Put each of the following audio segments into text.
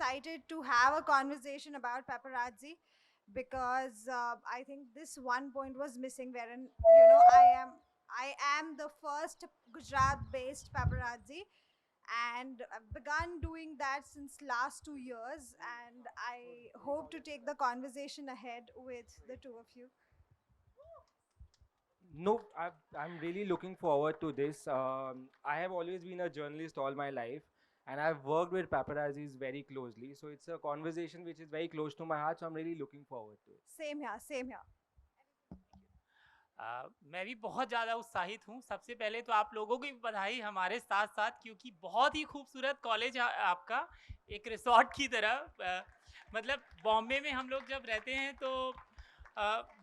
excited to have a conversation about paparazzi because I think this one point was missing, wherein I am the first Gujarat-based paparazzi, and I've begun doing that since last 2 years, and I hope to take the conversation ahead with the two of you. No, I'm really looking forward to this. I have always been a journalist all my life, and I've worked with paparazzis very closely. So it's a conversation which is very close to my heart. So I'm really looking forward to it. Same here, same here. मैं भी बहुत ज़्यादा उत्साहित हूँ। सबसे पहले तो आप लोगों की भी बधाई हमारे साथ-साथ, क्योंकि बहुत ही खूबसूरत कॉलेज आपका, एक रिसॉर्ट की तरह। मतलब बॉम्बे में हम लोग जब रहते हैं तो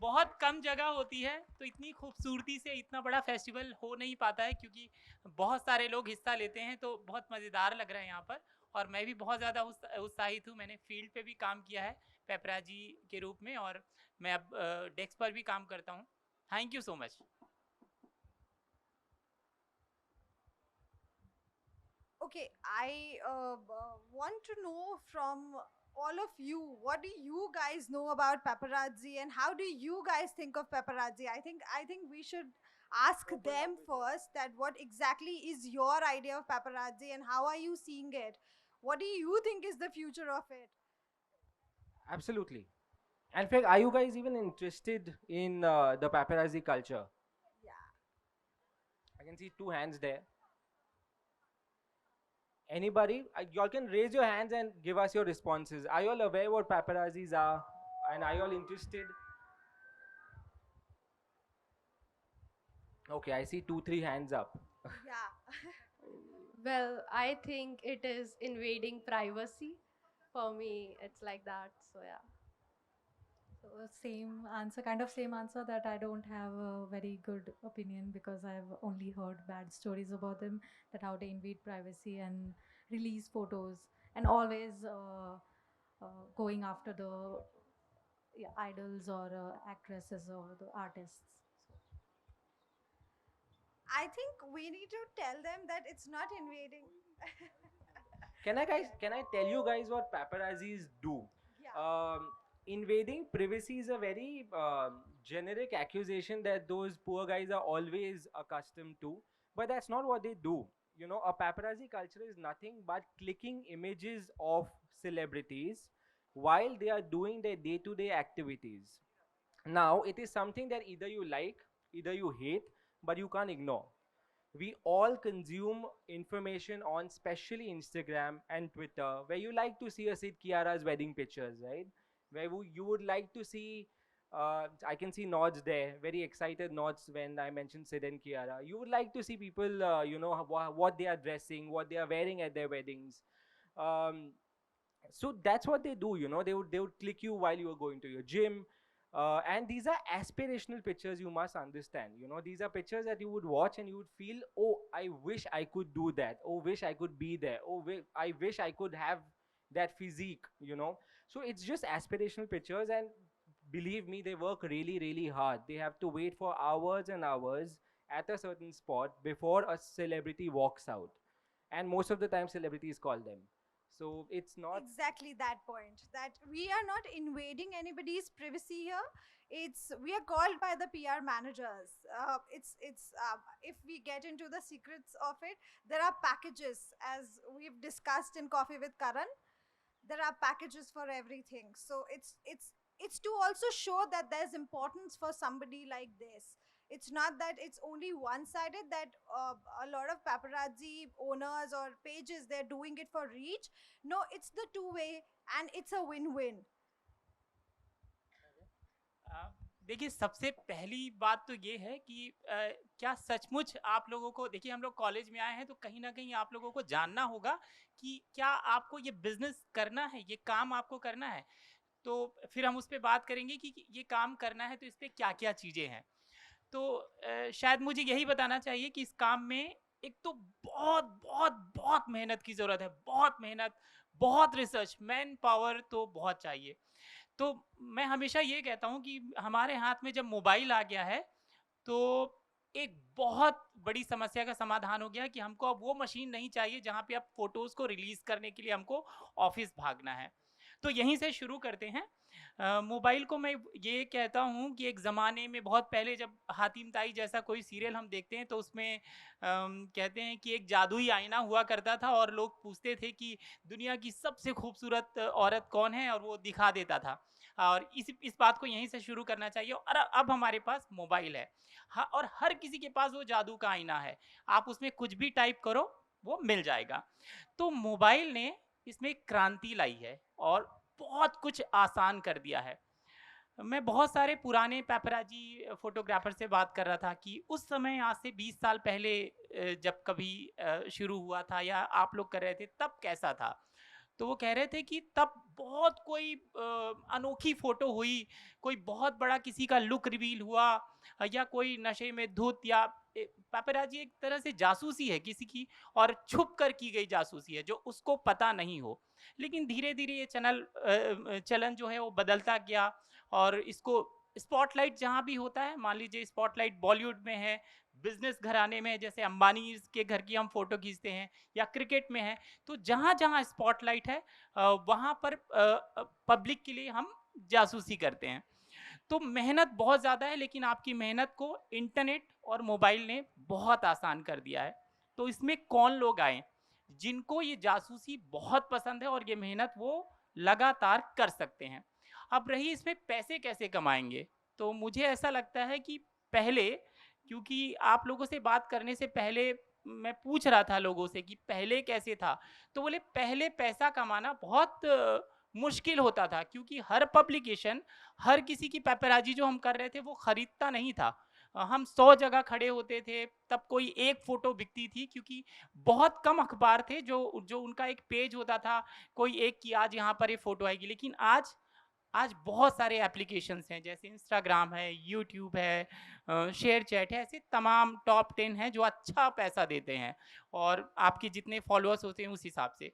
बहुत कम जगह होती है, तो इतनी खूबसूरती से इतना बड़ा फेस्टिवल हो नहीं पाता है, क्योंकि बहुत सारे लोग हिस्सा लेते हैं, तो बहुत मज़ेदार लग रहा है यहाँ पर। और मैं भी बहुत ज़्यादा उत्साहित हूँ। मैंने फील्ड पे भी काम किया है पेपराजी के रूप में, और मैं अब डेस्क पर भी काम करता हूँ। Thank you so much. Okay, I want to know from all of you, what do you guys know about paparazzi, and how do you guys think of paparazzi? I think we should ask them first that what exactly is your idea of paparazzi and how are you seeing it? What do you think is the future of it? Absolutely. And in fact, are you guys even interested in the paparazzi culture? Yeah. I can see two hands there. Anybody? Y'all can raise your hands and give us your responses. Are you all aware what paparazzis are? And are you all interested? Okay, I see two, three hands up. Yeah. Well, I think it is invading privacy. For me, it's like that. So, yeah. So same answer, kind of same answer, that I don't have a very good opinion because I've only heard bad stories about them, that how they invade privacy and release photos and always going after the idols or actresses or the artists. I think we need to tell them that it's not invading. Can I tell you guys what paparazzis do? Yeah. Invading privacy is a very generic accusation that those poor guys are always accustomed to, but that's not what they do. You know, a paparazzi culture is nothing but clicking images of celebrities while they are doing their day-to-day activities. Now, it is something that either you like, either you hate, but you can't ignore. We all consume information on especially Instagram and Twitter, where you like to see Sid Kiara's wedding pictures, right? Where you would like to see, I can see nods there, very excited nods when I mentioned Sid and Kiara. You would like to see people, what they are dressing, what they are wearing at their weddings. Um, so that's what they do, you know. They would click you while you were going to your gym, and these are aspirational pictures, you must understand. You know, these are pictures that you would watch and you would feel, oh, I wish I could do that, oh, wish I could be there, oh, I wish I could have that physique, you know. So it's just aspirational pictures, and believe me, they work really, really hard. They have to wait for hours and hours at a certain spot before a celebrity walks out, and most of the time celebrities call them. So it's not. Exactly that point, that we are not invading anybody's privacy here. It's we are called by the PR managers. It's if we get into the secrets of it, there are packages, as we've discussed in Coffee with Karan. There are packages for everything. So it's to also show that there's importance for somebody like this. It's not that it's only one sided, that a lot of paparazzi owners or pages, they're doing it for reach. No, it's the two way, and it's a win-win. देखिए, सबसे पहली बात तो ये है कि क्या सचमुच आप लोगों को, देखिए हम लोग कॉलेज में आए हैं, तो कहीं ना कहीं आप लोगों को जानना होगा कि क्या आपको ये बिजनेस करना है, ये काम आपको करना है। तो फिर हम उस पर बात करेंगे कि ये काम करना है तो इस पर क्या क्या चीज़ें हैं। तो शायद मुझे यही बताना चाहिए कि इस काम में एक तो बहुत बहुत बहुत मेहनत की ज़रूरत है, बहुत मेहनत, बहुत रिसर्च, मैन पावर तो बहुत चाहिए। तो मैं हमेशा ये कहता हूँ कि हमारे हाथ में जब मोबाइल आ गया है, तो एक बहुत बड़ी समस्या का समाधान हो गया कि हमको अब वो मशीन नहीं चाहिए जहाँ पे अब फोटोज़ को रिलीज़ करने के लिए हमको ऑफिस भागना है। तो यहीं से शुरू करते हैं। मोबाइल को मैं ये कहता हूँ कि एक ज़माने में बहुत पहले जब हातिम ताई जैसा कोई सीरियल हम देखते हैं तो उसमें कहते हैं कि एक जादुई आईना हुआ करता था और लोग पूछते थे कि दुनिया की सबसे खूबसूरत औरत कौन है, और वो दिखा देता था। और इस बात को यहीं से शुरू करना चाहिए। और अब हमारे पास मोबाइल है, हाँ, और हर किसी के पास वो जादू का आईना है, आप उसमें कुछ भी टाइप करो वो मिल जाएगा। तो मोबाइल ने इसमें क्रांति लाई है और बहुत कुछ आसान कर दिया है। मैं बहुत सारे पुराने पैपराजी फोटोग्राफर से बात कर रहा था कि उस समय आज से 20 साल पहले जब कभी शुरू हुआ था या आप लोग कर रहे थे तब कैसा था। तो वो कह रहे थे कि तब बहुत कोई अनोखी फ़ोटो हुई, कोई बहुत बड़ा किसी का लुक रिवील हुआ, या कोई नशे में धुत, या पेपराजी एक तरह से जासूसी है किसी की, और छुप कर की गई जासूसी है जो उसको पता नहीं हो। लेकिन धीरे धीरे ये चलन जो है वो बदलता गया, और इसको स्पॉटलाइट जहाँ भी होता है, मान लीजिए स्पॉटलाइट बॉलीवुड में है, बिजनेस घराने में जैसे अंबानी के घर की हम फोटो खींचते हैं, या क्रिकेट में है, तो जहाँ जहाँ स्पॉटलाइट है वहाँ पर पब्लिक के लिए हम जासूसी करते हैं। तो मेहनत बहुत ज़्यादा है, लेकिन आपकी मेहनत को इंटरनेट और मोबाइल ने बहुत आसान कर दिया है। तो इसमें कौन लोग आए जिनको ये जासूसी बहुत पसंद है और ये मेहनत वो लगातार कर सकते हैं। अब रही इसमें पैसे कैसे कमाएंगे, तो मुझे ऐसा लगता है कि पहले, क्योंकि आप लोगों से बात करने से पहले मैं पूछ रहा था लोगों से कि पहले कैसे था, तो बोले पहले पैसा कमाना बहुत मुश्किल होता था, क्योंकि हर पब्लिकेशन, हर किसी की पेपराजी जो हम कर रहे थे वो खरीदता नहीं था। हम 100 जगह खड़े होते थे तब कोई एक फ़ोटो बिकती थी, क्योंकि बहुत कम अखबार थे जो जो उनका एक पेज होता था, कोई एक की आज यहाँ पर ये फ़ोटो आएगी। लेकिन आज आज बहुत सारे एप्लीकेशंस हैं, जैसे इंस्टाग्राम है, यूट्यूब है, शेयर चैट है, ऐसे तमाम टॉप 10 हैं जो अच्छा पैसा देते हैं, और आपके जितने फॉलोअर्स होते हैं उस हिसाब से।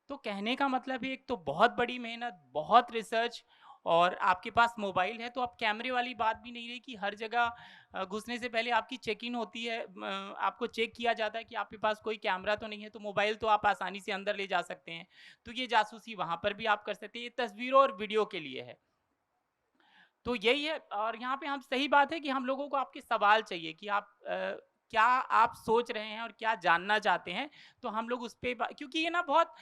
तो कहने का मतलब है, एक तो बहुत बड़ी मेहनत, बहुत रिसर्च, और आपके पास मोबाइल है तो अब कैमरे वाली बात भी नहीं रही कि हर जगह घुसने से पहले आपकी चेक इन होती है, आपको चेक किया जाता है कि आपके पास कोई कैमरा तो नहीं है, तो मोबाइल तो आप आसानी से अंदर ले जा सकते हैं। तो ये जासूसी वहाँ पर भी आप कर सकते हैं, ये तस्वीरों और वीडियो के लिए है। तो यही है, और यहाँ पे हम सही बात है कि हम लोगों को आपके सवाल चाहिए कि आप क्या आप सोच रहे हैं और क्या जानना चाहते हैं, तो हम लोग उस पे क्योंकि ये ना बहुत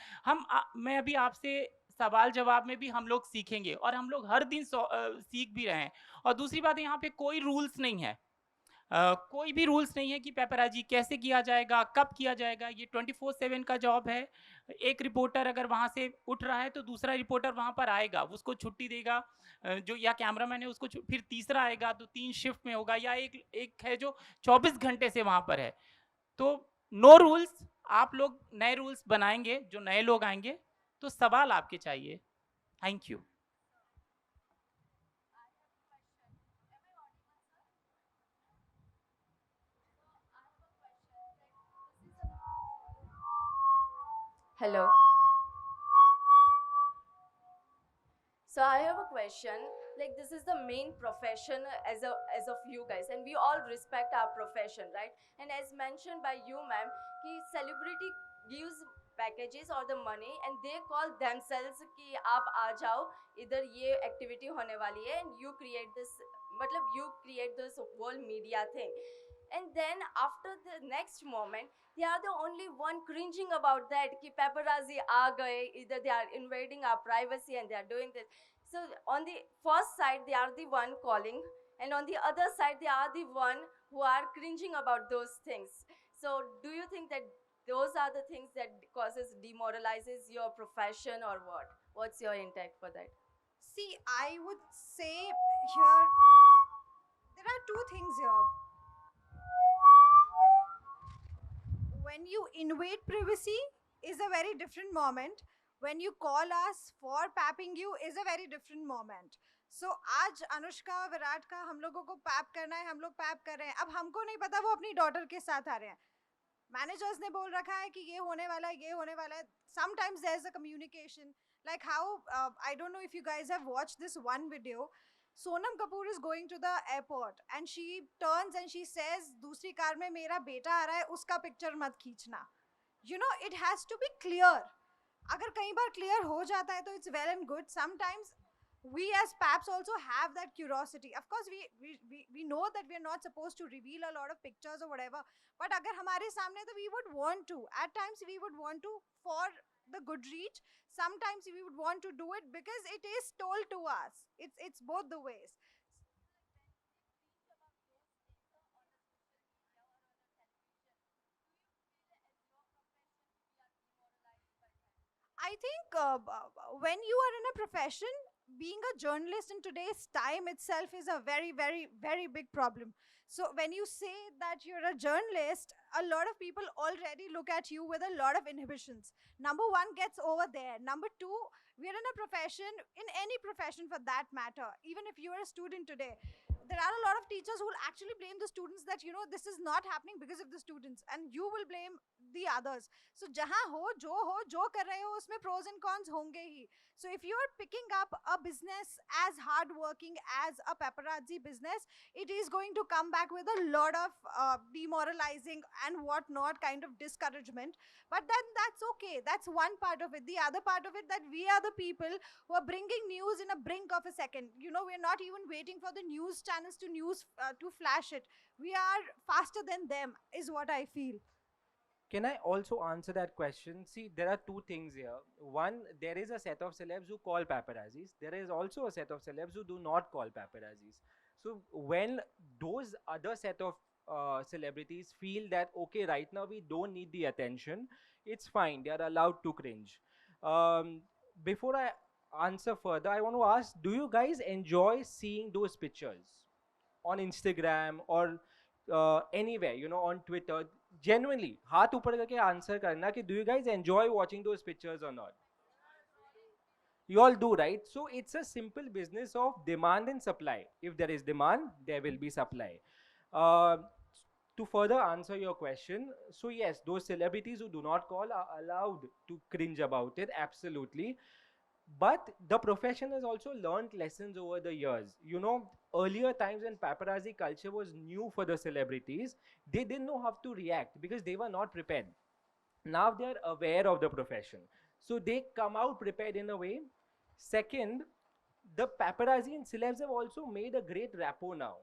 मैं अभी आपसे सवाल जवाब में भी हम लोग सीखेंगे, और हम लोग हर दिन सीख भी रहे हैं। और दूसरी बात है, यहाँ पे कोई रूल्स नहीं है, कोई भी रूल्स नहीं है कि पेपराजी कैसे किया जाएगा, कब किया जाएगा। ये 24/7 का जॉब है। एक रिपोर्टर अगर वहाँ से उठ रहा है तो दूसरा रिपोर्टर वहाँ पर आएगा, उसको छुट्टी देगा, जो या कैमरामैन है उसको फिर तीसरा आएगा, तो 3 शिफ्ट में होगा, या एक एक है जो 24 घंटे से वहाँ पर है। तो नो रूल्स, आप लोग नए रूल्स बनाएंगे, जो नए लोग आएंगे, तो सवाल आपके चाहिए। Thank you. Hello. So I have a question. Like, this is the main profession as of you guys, and we all respect our profession, right? And as mentioned by you, ma'am, कि celebrity gives packages or the money, and they call themselves कि आप आ जाओ, इधर ये activity होने वाली है, and you create this, मतलब you create this whole media thing. And then after the next moment, they are the only one cringing about that कि paparazzi aa gaye, either they are invading our privacy and they are doing this. So on the first side they are the one calling, and on the other side they are the one who are cringing about those things. So do you think that those are the things that demoralizes your profession, or what's your intake for that? See, I would say here there are two things here. When you invade privacy is a very different moment. When you call us for papping you is a very different moment. So आज अनुष्का और विराट का हम लोगों को pipe करना है, हम लोग पैप कर रहे हैं। अब हमको नहीं पता वो अपनी डॉटर के साथ आ रहे हैं, मैनेजर्स ने बोल रखा है कि ये होने वाला है, ये होने वाला है। Sometimes there's a communication like how I don't know if you guys have watched this one video. Sonam Kapoor is going to the airport and she turns and she says, दूसरी कार में मेरा बेटा आ रहा है, उसका picture मत खींचना. You know, it has to be clear. अगर कई बार clear हो जाता है तो it's well and good. Sometimes we as paps also have that curiosity. Of course, we know that we are not supposed to reveal a lot of pictures or whatever. But अगर हमारे सामने तो we would want to. At times we would want to for the good reach. Sometimes we would want to do it because it is told to us. It's both the ways. I think when you are in a profession, being a journalist in today's time itself is a very, very, very big problem. So when you say that you're a journalist, a lot of people already look at you with a lot of inhibitions. Number one gets over there. Number two, we're in a profession, in any profession for that matter, even if you're a student today, there are a lot of teachers who will actually blame the students that, you know, this is not happening because of the students, and you will blame the others. So jahan ho jo kar rahe ho, usme pros and cons honge hi. So if you're picking up a business as hardworking as a paparazzi business, it is going to come back with a lot of demoralizing and whatnot kind of discouragement. But then that's okay. That's one part of it. The other part of it, that we are the people who are bringing news in a brink of a second. You know, we're not even waiting for the news channels to flash it. We are faster than them, is what I feel. Can I also answer that question? See, there are two things here. One, there is a set of celebs who call paparazzis. There is also a set of celebs who do not call paparazzis. So when those other set of celebrities feel that, okay, right now we don't need the attention, it's fine. They are allowed to cringe. Before I answer further, I want to ask, do you guys enjoy seeing those pictures on Instagram or anywhere, you know, on Twitter? Genuinely, हाथ ऊपर करके answer करना कि do you guys enjoy watching those pictures or not? You all do, right? So it's a simple business of demand and supply. If there is demand, there will be supply. Uh, to further answer your question, so yes, those celebrities who do not call are allowed to cringe about it, absolutely. But the profession has also learned lessons over the years. You know, earlier times when paparazzi culture was new for the celebrities, they didn't know how to react because they were not prepared. Now they are aware of the profession. So they come out prepared in a way. Second, the paparazzi and celebs have also made a great rapport now.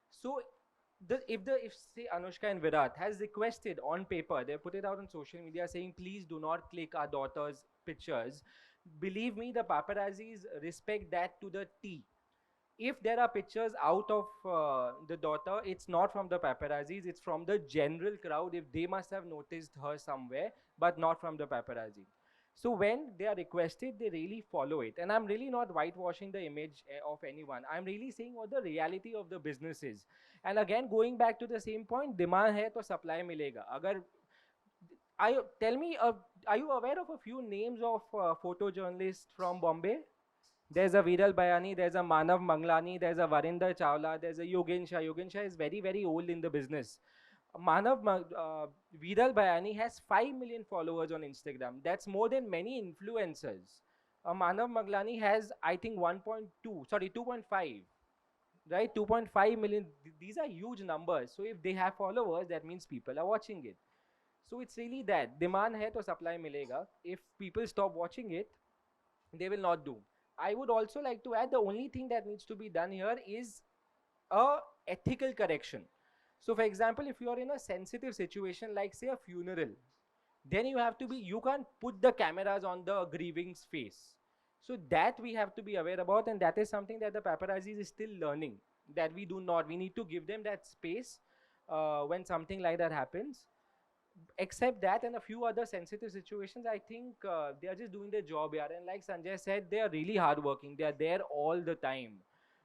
So if say Anushka and Virat has requested on paper, they put it out on social media saying, please do not click our daughter's pictures. Believe me, the paparazzis respect that to the T. If there are pictures out of the daughter, it's not from the paparazzis, it's from the general crowd. If they must have noticed her somewhere, but not from the paparazzi. So when they are requested, they really follow it. And I'm really not whitewashing the image of anyone. I'm really saying what the reality of the business is. And again, going back to the same point, demand hai to supply milega. Agar tell me, are you aware of a few names of photojournalists from Bombay? There's a Viral Bayani, there's a Manav Manglani, there's a Varinder Chawla, there's a Yogen Shah. Yogen Shah is very, very old in the business. Viral Bayani has 5 million followers on Instagram. That's more than many influencers. Manav Manglani has, I think, 2.5, right? 2.5 million. These are huge numbers. So if they have followers, that means people are watching it. So it's really that. Demand hai to supply milega. If people stop watching it, they will not do. I would also like to add, the only thing that needs to be done here is a ethical correction. So for example, if you are in a sensitive situation like say a funeral, then you can't put the cameras on the grieving's face. So that we have to be aware about, and that is something that the paparazzi is still learning, that we need to give them that space when something like that happens. Except that and a few other sensitive situations, I think they are just doing their job here. And like Sanjay said, they are really hardworking. They are there all the time.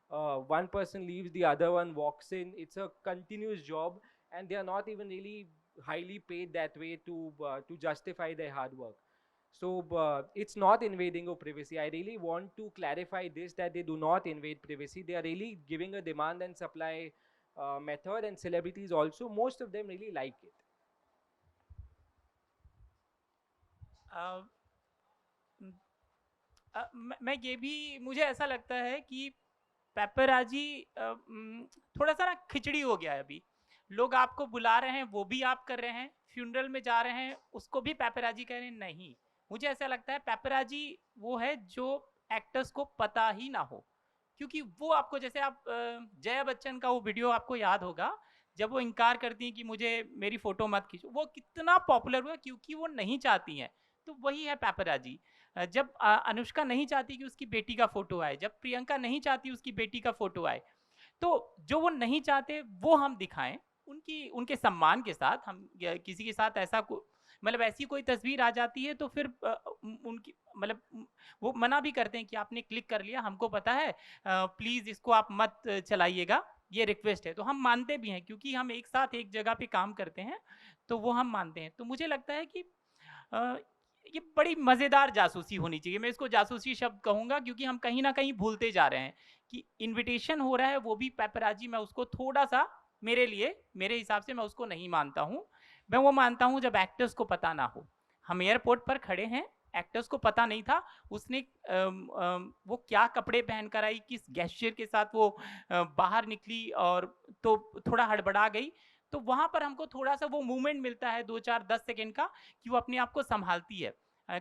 One person leaves, the other one walks in. It's a continuous job, and they are not even really highly paid that way to justify their hard work. So it's not invading of privacy. I really want to clarify this, that they do not invade privacy. They are really giving a demand and supply method, and celebrities also, most of them really like it. मैं ये भी, मुझे ऐसा लगता है कि paparazzi थोड़ा सा ना खिचड़ी हो गया है अभी। लोग आपको बुला रहे हैं, वो भी आप कर रहे हैं, फ्यूनरल में जा रहे हैं, उसको भी पेपराजी कह रहे हैं। नहीं, मुझे ऐसा लगता है पेपराजी वो है जो एक्टर्स को पता ही ना हो, क्योंकि वो आपको, जैसे आप जया बच्चन का वो वीडियो आपको याद होगा, जब वो इनकार करती हैं कि मुझे मेरी फोटो मत खींचो, वो कितना पॉपुलर हुआ क्योंकि वो नहीं चाहती हैं। तो वही है पेपराजी। जब अनुष्का नहीं चाहती कि उसकी बेटी का फोटो आए, जब प्रियंका नहीं चाहती उसकी बेटी का फोटो आए, तो जो वो नहीं चाहते वो हम दिखाएं, उनकी उनके सम्मान के साथ। हम किसी के साथ ऐसा मतलब ऐसी कोई तस्वीर आ जाती है तो फिर उनकी मतलब वो मना भी करते हैं कि आपने क्लिक कर लिया, हमको पता है, प्लीज़ इसको आप मत चलाइएगा, ये रिक्वेस्ट है। तो हम मानते भी हैं क्योंकि हम एक साथ एक जगह पे काम करते हैं, तो वो हम मानते हैं। तो मुझे लगता है कि ये बड़ी मज़ेदार जासूसी होनी चाहिए। मैं इसको जासूसी शब्द कहूँगा क्योंकि हम कहीं ना कहीं भूलते जा रहे हैं कि इनविटेशन हो रहा है, वो भी पेपराजी। मैं उसको थोड़ा सा, मेरे लिए, मेरे हिसाब से मैं उसको नहीं मानता हूँ। मैं वो मानता हूँ जब एक्टर्स को पता ना हो। हम एयरपोर्ट पर खड़े हैं, एक्टर्स को पता नहीं था उसने वो क्या कपड़े पहन कर आई, किस गेस्चर के साथ वो बाहर निकली, और तो थोड़ा हड़बड़ा गई। तो वहाँ पर हमको थोड़ा सा वो मूवमेंट मिलता है 2 4 10 सेकेंड का, कि वो अपने आप को संभालती है,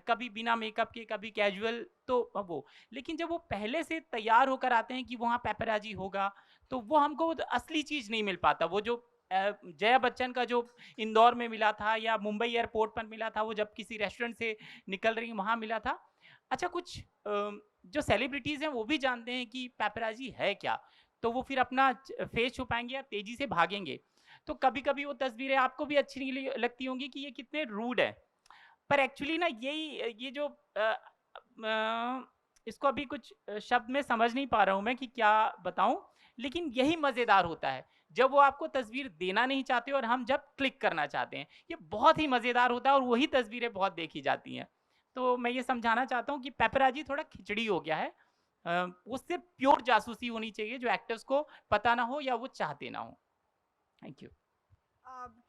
कभी बिना मेकअप के, कभी कैजुअल, तो वो। लेकिन जब वो पहले से तैयार होकर आते हैं कि वहाँ पेपराजी होगा, तो वो हमको असली चीज़ नहीं मिल पाता। वो जो जया बच्चन का जो इंदौर में मिला था या मुंबई एयरपोर्ट पर मिला था, वो जब किसी रेस्टोरेंट से निकल रही वहाँ मिला था। अच्छा, कुछ जो सेलिब्रिटीज़ हैं वो भी जानते हैं कि पेपराजी है क्या, तो वो फिर अपना फेस छुपाएंगे या तेज़ी से भागेंगे। तो कभी कभी वो तस्वीरें आपको भी अच्छी नहीं लगती होंगी कि ये कितने रूड है, पर एक्चुअली ना यही ये जो इसको अभी कुछ शब्द में समझ नहीं पा रहा हूँ मैं कि क्या बताऊं, लेकिन यही मज़ेदार होता है जब वो आपको तस्वीर देना नहीं चाहते और हम जब क्लिक करना चाहते हैं। ये बहुत ही मज़ेदार होता है और वही तस्वीरें बहुत देखी जाती हैं। तो मैं ये समझाना चाहता हूँ कि पेपराजी थोड़ा खिचड़ी हो गया है। वो सिर्फ प्योर जासूसी होनी चाहिए जो एक्टर्स को पता ना हो या वो चाहते ना हो। Thank you.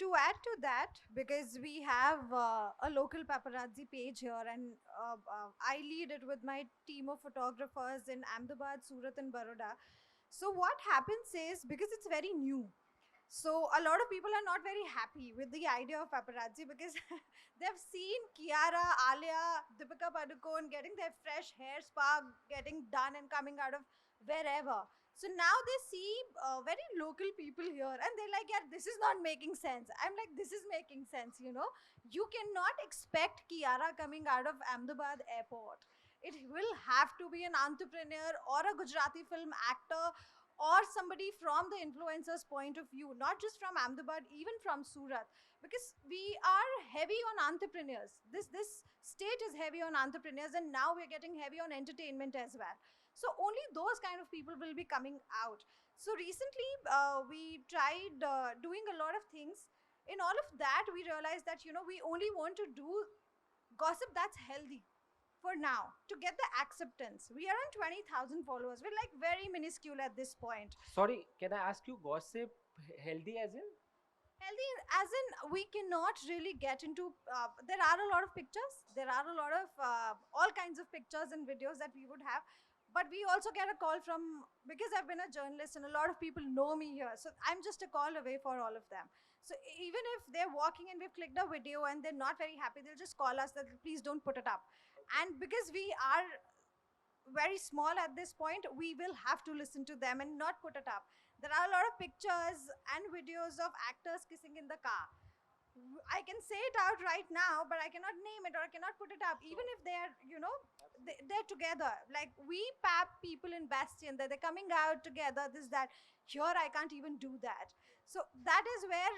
To add to that, because we have a local paparazzi page here, and I lead it with my team of photographers in Ahmedabad, Surat, and Baroda. So, what happens is, because it's very new, so a lot of people are not very happy with the idea of paparazzi because they've seen Kiara, Alia, Deepika Padukone getting their fresh hair spa getting done and coming out of wherever. So now they see very local people here and they're like, yeah, this is not making sense. I'm like, this is making sense, you know. You cannot expect Kiara coming out of Ahmedabad airport. It will have to be an entrepreneur or a Gujarati film actor or somebody from the influencer's point of view, not just from Ahmedabad, even from Surat, because we are heavy on entrepreneurs. This state is heavy on entrepreneurs, and now we're getting heavy on entertainment as well. So only those kind of people will be coming out. So recently, we tried doing a lot of things. In all of that, we realized that we only want to do gossip that's healthy for now to get the acceptance. We are on 20,000 followers. We're like very minuscule at this point. Sorry, can I ask you, gossip healthy as in? Healthy as in we cannot really get into. There are a lot of pictures. There are a lot of all kinds of pictures and videos that we would have. But we also get a call from, because I've been a journalist and a lot of people know me here. So I'm just a call away for all of them. So even if they're walking and we've clicked a video and they're not very happy, they'll just call us that please don't put it up. And because we are very small at this point, we will have to listen to them and not put it up. There are a lot of pictures and videos of actors kissing in the car. I can say it out right now, but I cannot name it or I cannot put it up. Even if they're, they're together. Like we pap people in Bastion that they're coming out together, this, that. Here, I can't even do that. So that is where,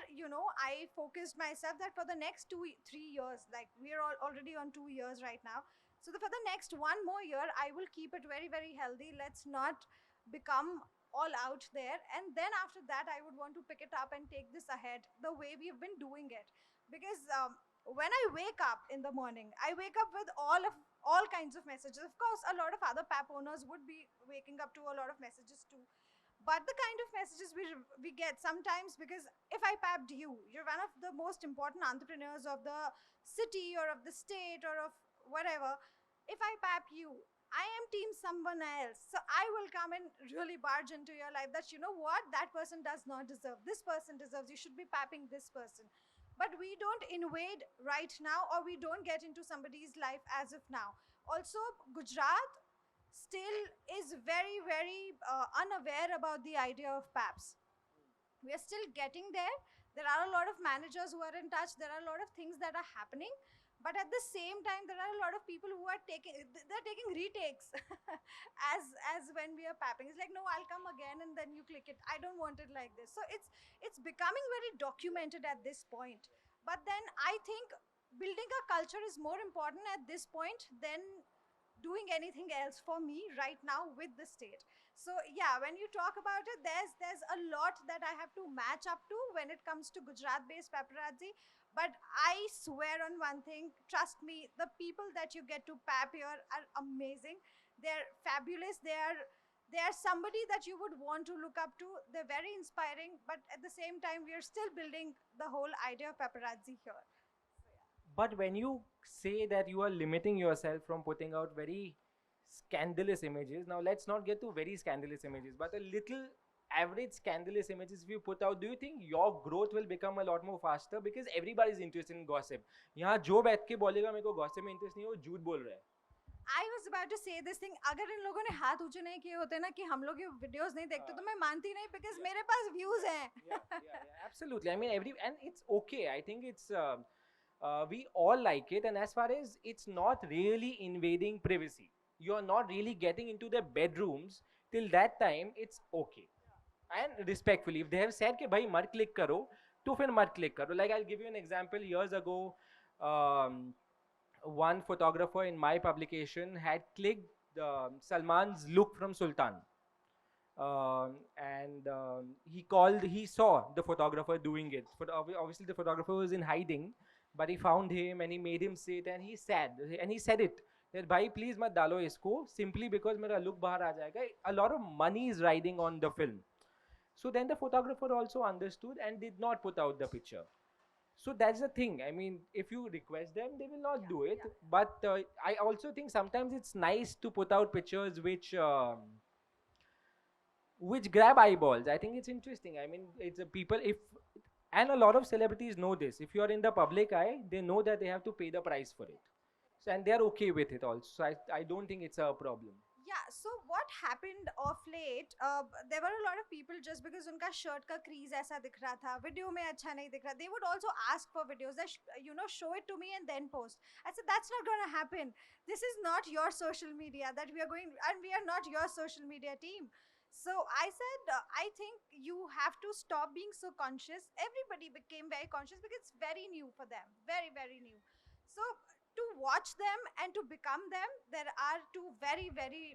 I focused myself that for the next 2 3 years, like we're already on 2 years right now. So for the next one more year, I will keep it very, very healthy. Let's not become all out there, and then after that I would want to pick it up and take this ahead the way we've been doing it. Because when I wake up in the morning, I wake up with all kinds of messages. Of course, a lot of other pap owners would be waking up to a lot of messages too, but the kind of messages we get sometimes, because if I papped you're one of the most important entrepreneurs of the city or of the state or of whatever. If I pap you, I am team someone else. So I will come and really barge into your life that, you know what, that person does not deserve. This person deserves. You should be papping this person. But we don't invade right now, or we don't get into somebody's life as of now. Also, Gujarat still is very, very unaware about the idea of PAPs. We are still getting there. There are a lot of managers who are in touch. There are a lot of things that are happening. But at the same time, there are a lot of people who are they're taking retakes as when we are papping. It's like, no, I'll come again, and then you click it. I don't want it like this. So it's becoming very documented at this point. But then I think building a culture is more important at this point than doing anything else for me right now with the state. So yeah, when you talk about it, there's a lot that I have to match up to when it comes to Gujarat based paparazzi. But I swear on one thing, trust me, the people that you get to pap here are amazing. They're fabulous. They are somebody that you would want to look up to. They're very inspiring, but at the same time, we are still building the whole idea of paparazzi here. But when you say that you are limiting yourself from putting out very scandalous images, now let's not get to very scandalous images, but a little average scandalous images if you put out, do you think your growth will become a lot more faster? Because everybody is interested in gossip. यहाँ जो बैठ के बोलेगा मेरे को gossip में interest नहीं है, वो झूठ बोल रहा है. I was about to say this thing. अगर इन लोगों ने हाथ ऊंचे नहीं किए होते ना कि हम लोग ये videos नहीं देखते तो मैं मानती नहीं, because मेरे पास views हैं. Yeah, absolutely. I mean, and it's okay. I think it's we all like it, and as far as it's not really invading privacy, you're not really getting into their bedrooms. Till that time, it's okay. And respectfully, if they have said कि भाई मत click करो, तो फिर मत click करो. Like I'll give you an example. Years ago, one photographer in my publication had clicked Salman's look from Sultan. And he saw the photographer doing it. Obviously, the photographer was in hiding, but he found him and he made him sit, and he said it that bhai please mat dalo isko, simply because mera look bahar aa jayega. A lot of money is riding on the film. So then the photographer also understood and did not put out the picture. So that's the thing. I mean, if you request them, they will not do it. But I also think sometimes it's nice to put out pictures which grab eyeballs. I think it's interesting. I mean, it's people, and a lot of celebrities know this. If you are in the public eye, they know that they have to pay the price for it. So, and they are okay with it also. So I don't think it's a problem. Yeah, so what happened of late, there were a lot of people, just because उनका shirt का crease ऐसा दिख रहा था, video में अच्छा नहीं दिख रहा, they would also ask for videos that, show it to me and then post. I said, that's not going to happen. This is not your social media that we are going, and we are not your social media team. So I said, I think you have to stop being so conscious. Everybody became very conscious because it's very new for them, very, very new. So to watch them and to become them, there are two very, very,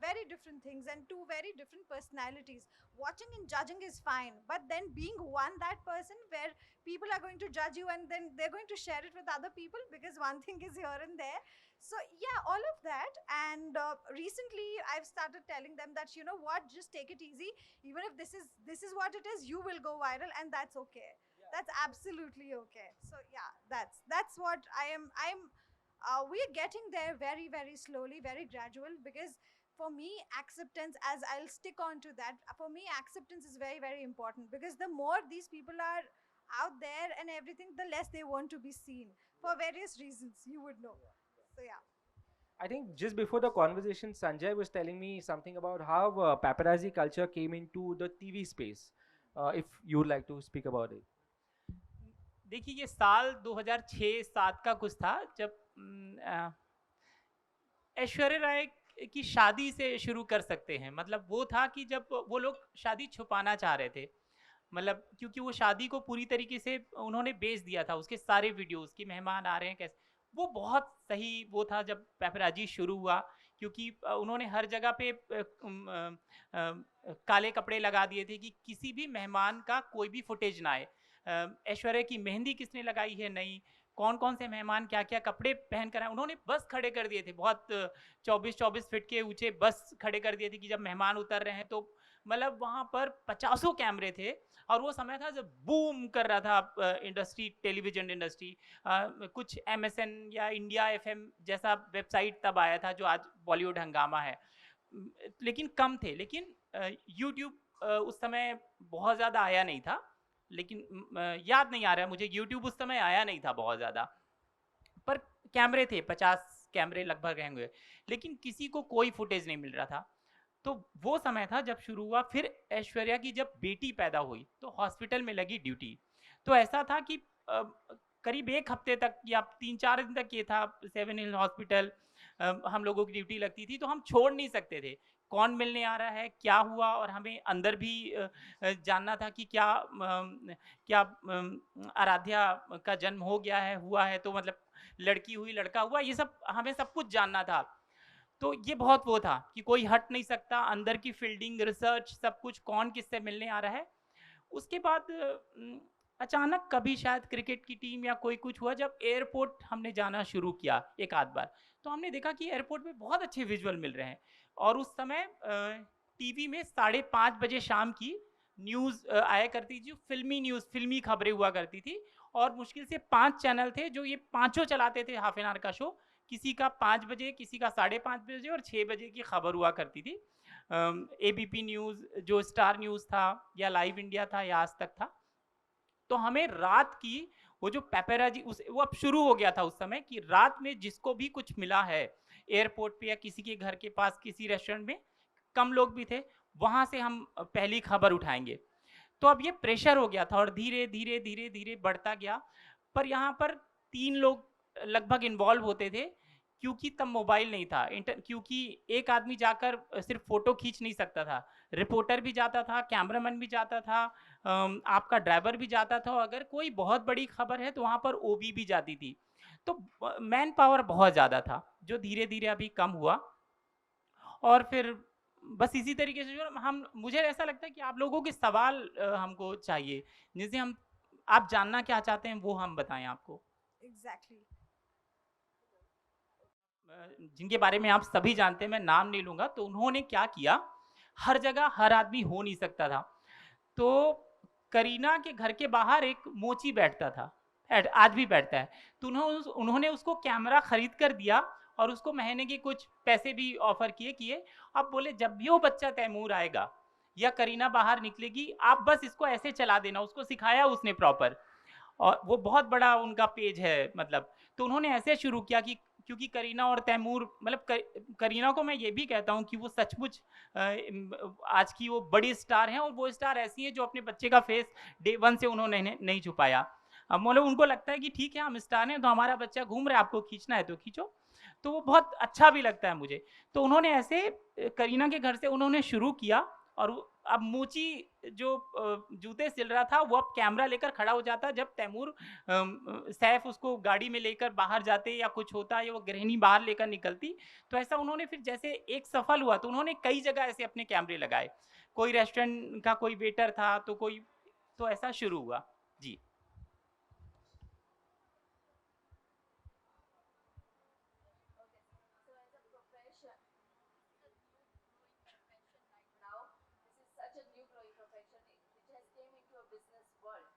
very different things and two very different personalities. Watching and judging is fine, but then being that person where people are going to judge you and then they're going to share it with other people, because one thing is here and there. So yeah, all of that. And recently I've started telling them that, you know what, just take it easy. Even if this is what it is, you will go viral, and that's okay. That's absolutely okay. So yeah, that's what we're getting there very, very slowly, very gradual, because for me, acceptance, as I'll stick on to that, for me, acceptance is very, very important, because the more these people are out there and everything, the less they want to be seen for various reasons, you would know. So yeah. I think just before the conversation, Sanjay was telling me something about how paparazzi culture came into the TV space. If you would like to speak about it. देखिए, ये साल 2006-07 का कुछ था, जब ऐश्वर्या राय की शादी से शुरू कर सकते हैं. मतलब वो था कि जब वो लोग शादी छुपाना चाह रहे थे, मतलब क्योंकि वो शादी को पूरी तरीके से उन्होंने बेच दिया था, उसके सारे वीडियोस कि मेहमान आ रहे हैं कैसे. वो बहुत सही वो था जब पेपराजी शुरू हुआ, क्योंकि उन्होंने हर जगह पे काले कपड़े लगा दिए थे कि किसी भी मेहमान का कोई भी फुटेज ना आए. ऐश्वर्या की मेहंदी किसने लगाई है नहीं, कौन कौन से मेहमान क्या क्या कपड़े पहन कर आए, उन्होंने बस खड़े कर दिए थे, बहुत 24-24 फीट के ऊंचे बस खड़े कर दिए थे कि जब मेहमान उतर रहे हैं तो मतलब वहाँ पर 50 कैमरे थे और वो समय था जब बूम कर रहा था इंडस्ट्री, टेलीविजन इंडस्ट्री। कुछ MSN या इंडिया FM जैसा वेबसाइट तब आया था जो आज बॉलीवुड हंगामा है। लेकिन कम थे। लेकिन यूट्यूब उस समय बहुत ज़्यादा आया नहीं था। लेकिन याद नहीं आ रहा है मुझे, यूट्यूब उस समय आया नहीं था बहुत ज़्यादा, पर कैमरे थे, 50 कैमरे लगभग रहेंगे, लेकिन किसी को कोई फुटेज नहीं मिल रहा था। तो वो समय था जब शुरू हुआ। फिर ऐश्वर्या की जब बेटी पैदा हुई तो हॉस्पिटल में लगी ड्यूटी। तो ऐसा था कि करीब 1 हफ्ते तक या 3-4 दिन तक ये था, 7 हिल हॉस्पिटल हम लोगों की ड्यूटी लगती थी, तो हम छोड़ नहीं सकते थे कौन मिलने आ रहा है, क्या हुआ। और हमें अंदर भी जानना था कि क्या आराध्या का जन्म हो गया है, हुआ है, तो मतलब लड़की हुई, लड़का हुआ, ये सब हमें सब कुछ जानना था। तो ये बहुत वो था कि कोई हट नहीं सकता, अंदर की फील्डिंग, रिसर्च, सब कुछ, कौन किससे मिलने आ रहा है। उसके बाद अचानक कभी शायद क्रिकेट की टीम या कोई कुछ हुआ, जब एयरपोर्ट हमने जाना शुरू किया एक आध बार, तो हमने देखा कि एयरपोर्ट में बहुत अच्छे विजुअल मिल रहे हैं। और उस समय टीवी में 5:30 बजे शाम की न्यूज़ आया करती थी, फिल्मी न्यूज़, फिल्मी खबरें हुआ करती थी। और मुश्किल से 5 चैनल थे जो ये पांचों चलाते थे हाफ एन आवर का शो। किसी का 5 बजे, किसी का 5:30 बजे, और 6 बजे की खबर हुआ करती थी। ABP न्यूज़, जो स्टार न्यूज़ था, या लाइव इंडिया था, या आज तक था। तो हमें रात की वो जो पेपराजी, उस वो अब शुरू हो गया था उस समय, कि रात में जिसको भी कुछ मिला है एयरपोर्ट पे या किसी के घर के पास, किसी रेस्टोरेंट में, कम लोग भी थे, वहाँ से हम पहली खबर उठाएंगे। तो अब ये प्रेशर हो गया था और धीरे धीरे धीरे धीरे बढ़ता गया। पर यहाँ पर 3 लोग लगभग इन्वॉल्व होते थे, क्योंकि तब मोबाइल नहीं था, क्योंकि एक आदमी जाकर सिर्फ फोटो खींच नहीं सकता था, रिपोर्टर भी जाता था, कैमरामैन भी जाता था, आपका ड्राइवर भी जाता था, और अगर कोई बहुत बड़ी खबर है तो वहाँ पर OB भी जाती थी। तो मैन पावर बहुत ज़्यादा था, जो धीरे धीरे अभी कम हुआ। और फिर बस इसी तरीके से जो हम, मुझे ऐसा लगता है कि आप लोगों के सवाल हमको चाहिए, जिससे हम, आप जानना क्या चाहते हैं वो हम बताएं आपको। Exactly. जिनके बारे में आप सभी जानते हैं, मैं नाम नहीं लूंगा, तो उन्होंने क्या किया, हर जगह हर आदमी हो नहीं सकता था। तो करीना के घर के बाहर एक मोची बैठता था, आज भी बैठता है। तो उन्होंने उसको कैमरा खरीद कर दिया, और उसको महीने के कुछ पैसे भी ऑफर किए। अब बोले जब भी वो बच्चा तैमूर आएगा या करीना बाहर निकलेगी, आप बस इसको ऐसे चला देना। उसको सिखाया उसने प्रॉपर, और वो बहुत बड़ा उनका पेज है मतलब। तो उन्होंने ऐसे शुरू किया कि, क्योंकि करीना और तैमूर, मतलब करीना को मैं ये भी कहता हूँ कि वो सचमुच आज की वो बड़ी स्टार हैं, और वो स्टार ऐसी हैं जो अपने बच्चे का फेस डे 1 से उन्होंने नहीं छुपाया। अब मतलब उनको लगता है कि ठीक है हम स्टार हैं, तो हमारा बच्चा घूम रहा है, आपको खींचना है तो खींचो। तो वो बहुत अच्छा भी लगता है मुझे। तो उन्होंने ऐसे करीना के घर से उन्होंने शुरू किया। और अब मूची जो जूते सिल रहा था, वो अब कैमरा लेकर खड़ा हो जाता जब तैमूर सैफ उसको गाड़ी में लेकर बाहर जाते, या कुछ होता, या वो गृहिणी बाहर लेकर निकलती। तो ऐसा उन्होंने फिर, जैसे एक सफल हुआ, तो उन्होंने कई जगह ऐसे अपने कैमरे लगाए। कोई रेस्टोरेंट का कोई वेटर था, तो कोई, तो ऐसा शुरू हुआ जी। So as a profession, this is a new growing profession right now. This is such a new growing profession which has came into a business world.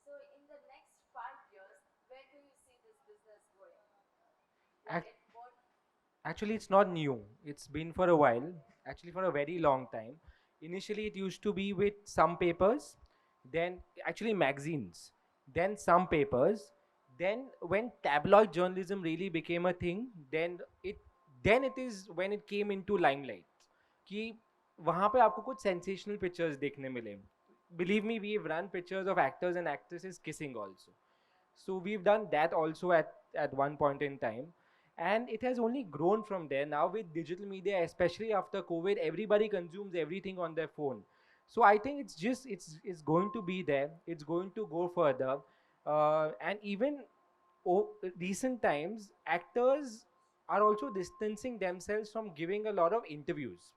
So in the next 5 years, where do you see this business going? Like Ac- at what? Actually, it's not new. It's been for a while, actually, for a very long time. Initially, it used to be with some papers, then actually magazines, then some papers. Then, when tabloid journalism really became a thing, it then it is when it came into limelight. कि वहाँ पे आपको कुछ sensational pictures देखने मिले. Believe me, we've run pictures of actors and actresses kissing also. So we've done that also at one point in time, and it has only grown from there. Now with digital media, especially after COVID, everybody consumes everything on their phone. So I think it's going to be there. It's going to go further, and even recent times, actors are also distancing themselves from giving a lot of interviews,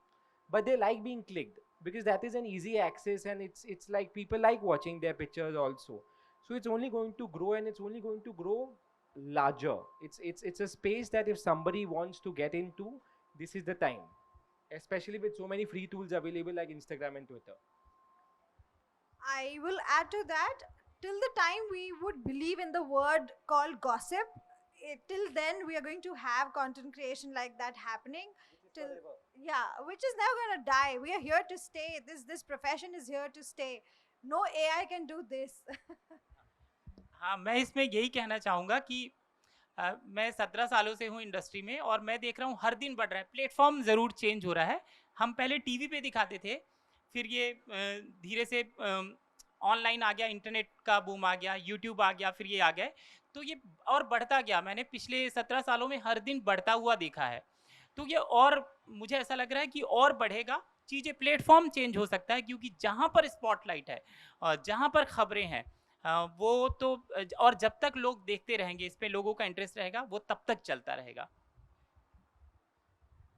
but they like being clicked because that is an easy access, and it's like people like watching their pictures also. So it's only going to grow, and it's only going to grow larger. It's a space that if somebody wants to get into, this is the time, especially with so many free tools available like Instagram and Twitter. I will add to that. Till the time we would believe in the word called gossip, till then we are going to have content creation like that happening. Till yeah, which is never gonna die. We are here to stay. This profession is here to stay. No AI can do this. हाँ, मैं इसमें यही कहना चाहूँगा कि मैं 17 सालों से हूँ इंडस्ट्री में और मैं देख रहा हूँ हर दिन बढ़ रहा है, प्लेटफॉर्म ज़रूर चेंज हो रहा है। हम पहले टीवी पे दिखाते थे, फिर ये धीरे से ऑनलाइन आ गया, इंटरनेट का बूम आ गया, यूट्यूब आ गया, फिर ये आ गए, तो ये और बढ़ता गया। मैंने पिछले 17 सालों में हर दिन बढ़ता हुआ देखा है, तो ये और मुझे ऐसा लग रहा है कि और बढ़ेगा। चीज़ें, प्लेटफॉर्म चेंज हो सकता है, क्योंकि जहाँ पर स्पॉटलाइट है और जहाँ पर खबरें हैं, वो तो और जब तक लोग देखते रहेंगे, इस पे लोगों का इंटरेस्ट रहेगा, वो तब तक चलता रहेगा।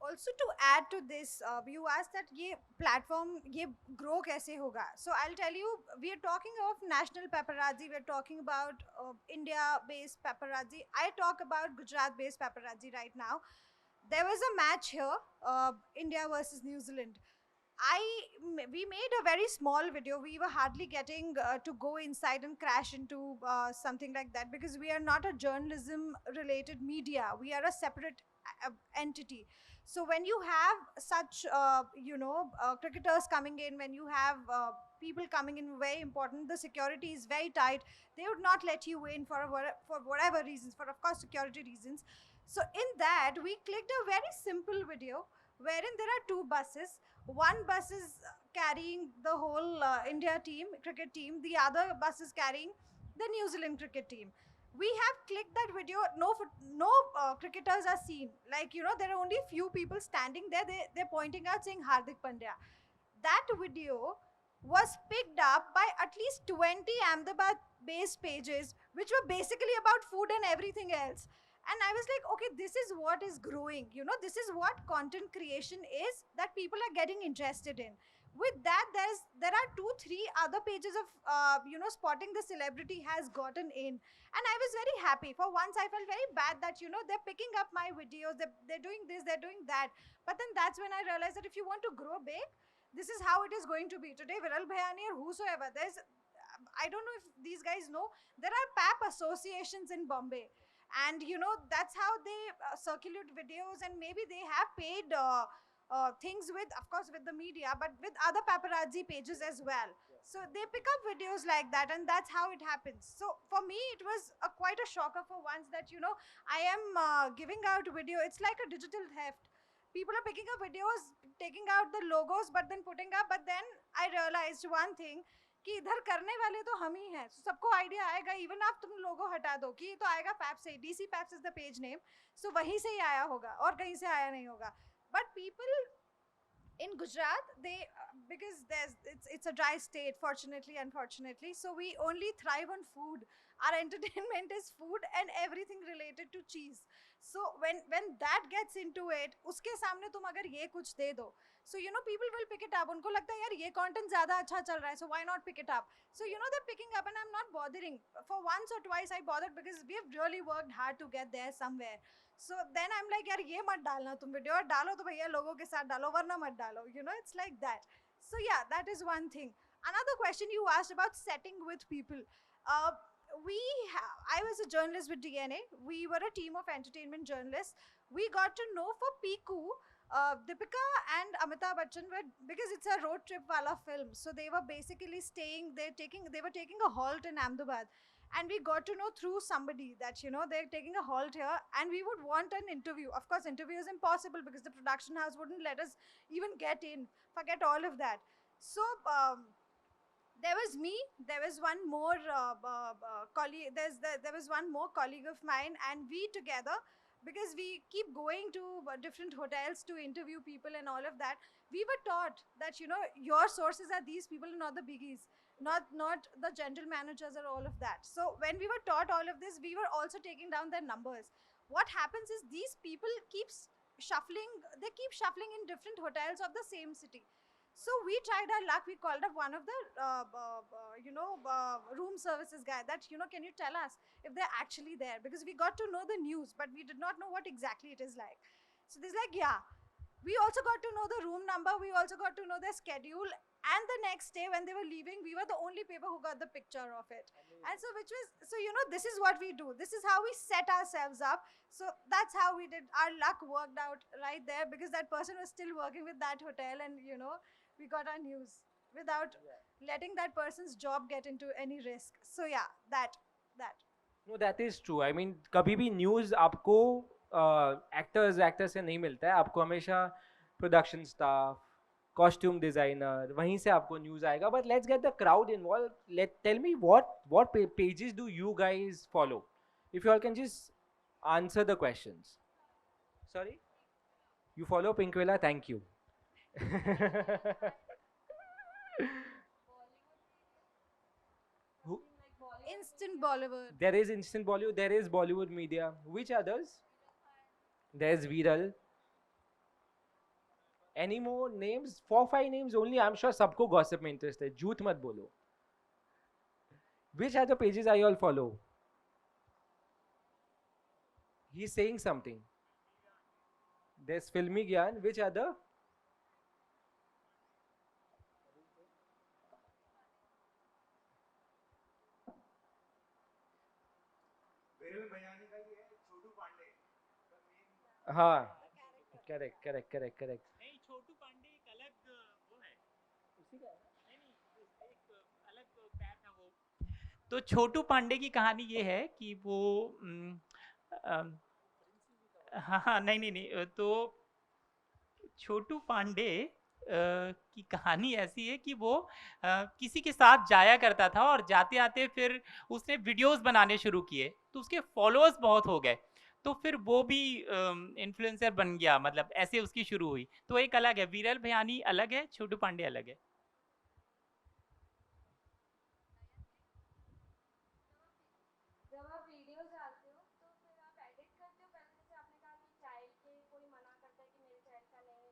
Also to add to this, you asked that ये platform ये grow कैसे होगा? So I'll tell you, we are talking of national paparazzi. We are talking about India-based paparazzi. I talk about Gujarat-based paparazzi right now. There was a match here, India versus New Zealand. We made a very small video. We were hardly getting to go inside and crash into something like that, because we are not a journalism related media. We are a separate entity. So when you have such cricketers coming in, when you have people coming in very important, the security is very tight. They would not let you in for whatever reasons, for of course security reasons. So in that, we clicked a very simple video wherein there are two buses. One bus is carrying the whole India team, cricket team. The other bus is carrying the New Zealand cricket team. We have clicked that video. No cricketers are seen. Like, there are only few people standing there. They're pointing out saying Hardik Pandya. That video was picked up by at least 20 Ahmedabad-based pages, which were basically about food and everything else. And I was like, okay, this is what is growing. This is what content creation is, that people are getting interested in. With that, there are 2-3 other pages of spotting the celebrity has gotten in, and I was very happy. For once, I felt very bad that they're picking up my videos, they're doing this, they're doing that. But then that's when I realized that if you want to grow big, this is how it is going to be. Today, Viral Bhayani or whosoever, I don't know if these guys know, there are PAP associations in Bombay, and that's how they circulate videos, and maybe they have paid things with, of course, with the media, but with other paparazzi pages as well. So they pick up videos like that, and that's how it happens. So for me, it was quite a shocker for once that I am giving out video. It's like a digital theft. People are picking up videos, taking out the logos, but then putting up. But then I realized one thing, कि इधर करने वाले तो हम ही हैं. So सबको idea आएगा, even आप तुम लोगो हटा दो कि तो आएगा पैप से. DC Paps is the page name, so वहीं से ही आया होगा और कहीं से आया नहीं होगा. But people in Gujarat, because it's a dry state, fortunately, unfortunately, so we only thrive on food. Our entertainment is food and everything related to cheese. So when that gets into it, उसके सामने तुम अगर ये कुछ दे दो, so people will pick it up. उनको लगता है यार ये content ज़्यादा अच्छा चल रहा है, so why not pick it up? So they're picking up, and I'm not bothering. For once or twice I bothered, because we have really worked hard to get there somewhere. So then I'm like, यार ये मत डालना तुम video, और डालो तो भैया लोगों के साथ डालो, वरना मत डालो. It's like that. So yeah, that is one thing. Another question you asked about setting with people. I was a journalist with DNA. We were a team of entertainment journalists. We got to know for Piku, Deepika and Amitabh Bachchan because it's a road trip wala film. So they were basically staying, they were taking a halt in Ahmedabad. And we got to know through somebody that, they're taking a halt here, and we would want an interview. Of course, interview is impossible because the production house wouldn't let us even get in. Forget all of that. So there was me, there was one more colleague, there was one more colleague of mine, and we together, because we keep going to different hotels to interview people and all of that, we were taught that, your sources are these people and not the biggies. Not the general managers or all of that. So when we were taught all of this, we were also taking down their numbers. What happens is these people keep shuffling in different hotels of the same city. So we tried our luck. We called up one of the room services guy that, can you tell us if they're actually there? Because we got to know the news, but we did not know what exactly it is like. So this like, yeah. We also got to know the room number. We also got to know their schedule. And the next day when they were leaving, we were the only paper who got the picture of it. And so which was, so you know, this is what we do, this is how we set ourselves up. So that's how we did, our luck worked out right there, because that person was still working with that hotel, and you know, we got our news without letting that person's job get into any risk. So yeah, that. No, that is true. I mean, कभी भी news आपको actor से नहीं मिलता है, आपको हमेशा production staff, costume designer, वहीं से आपको न्यूज़ आएगा. But let's get the crowd involve. Tell me what pages do you guys follow? If you all can just answer the questions. Sorry? You follow Pinkwilla? Thank you. Who? Instant Bollywood. There is Instant Bollywood, there is Bollywood Media. Which others? There's Viral. Any more names? 4-5 names only. I'm sure सबको gossip में interest है. झूठ मत बोलो. Which other pages are you all follow? He's saying something. There's Filmy Gyan. Which other? हाँ, correct. नहीं, छोटू पांडे एक अलग वो है, नहीं एक अलग पैर था वो. तो छोटू पांडे की कहानी ये है कि वो हाँ नहीं, तो छोटू पांडे की कहानी ऐसी है कि वो किसी के साथ जाया करता था, और जाते आते फिर उसने वीडियोस बनाने शुरू किए, तो उसके फॉलोअर्स बहुत हो गए, तो फिर वो भी इन्फ्लुएंसर बन गया. मतलब ऐसे उसकी शुरू हुई. तो एक अलग है, विरल भयानी अलग है, छोटू पांडे अलग है. जब आप वीडियोस डालते हो तो फिर आप एडिट करते हो? पहले जैसे आपने कहा कि चाइल्ड के कोई मना करता है कि मेरे चाइल्ड का नहीं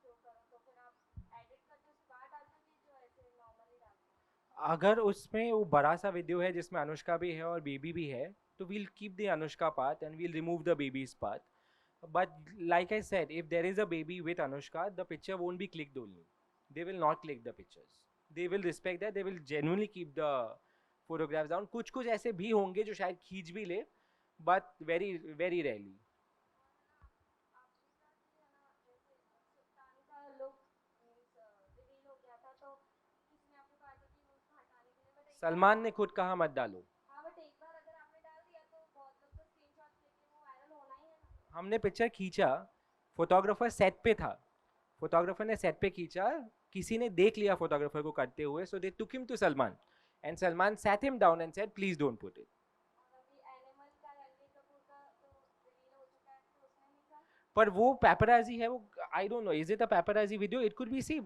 शो करो, तो फिर आप एडिट करते हो उसके बाद डालते हो कि जो ऐसे नॉर्मली डालते हो? अगर उसमें वो बड़ा सा वीडियो है जिसमें अनुष्का भी है और बेबी भी है, तो we'll keep the Anushka part and we'll remove the baby's part. But like I said, if there is a baby with Anushka, the picture won't be clicked only. They will not click the pictures. They will respect that. They will genuinely keep the photographs down. कुछ ऐसे भी होंगे जो शायद खींच भी ले, but very rarely. Salman ने खुद कहा मत डालो. हमने पिक्चर खींचा, फोटोग्राफर सेट पे था, फोटोग्राफर ने सेट पे खींचा, किसी ने देख लिया फोटोग्राफर को करते हुए, so they took him to Salman and Salman sat him down and said please don't put it. पर वो पैपराजी है, वो I don't know, is it a paparazzi video? It could be, see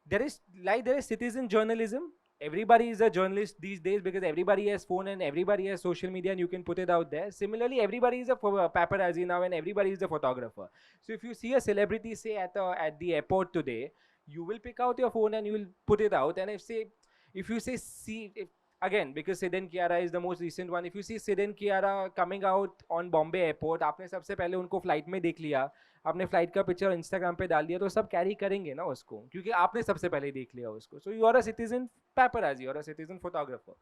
there is citizen journalism. Everybody is a journalist these days because everybody has phone and everybody has social media and you can put it out there. Similarly, everybody is a paparazzi now and everybody is a photographer. So if you see a celebrity, say at the airport today, you will pick out your phone and you will put it out. And if you see again, because Sid and Kiara is the most recent one, if you see Sid and Kiara coming out on Bombay airport, आपने सबसे पहले उनको flight में देख लिया, आपने flight का picture Instagram पे डाल दिया, तो सब कैरी करेंगे ना उसको, क्योंकि आपने सबसे पहले देख लिया उसको. So you are a citizen paparazzi और अ सिटीजन फोटोग्राफर.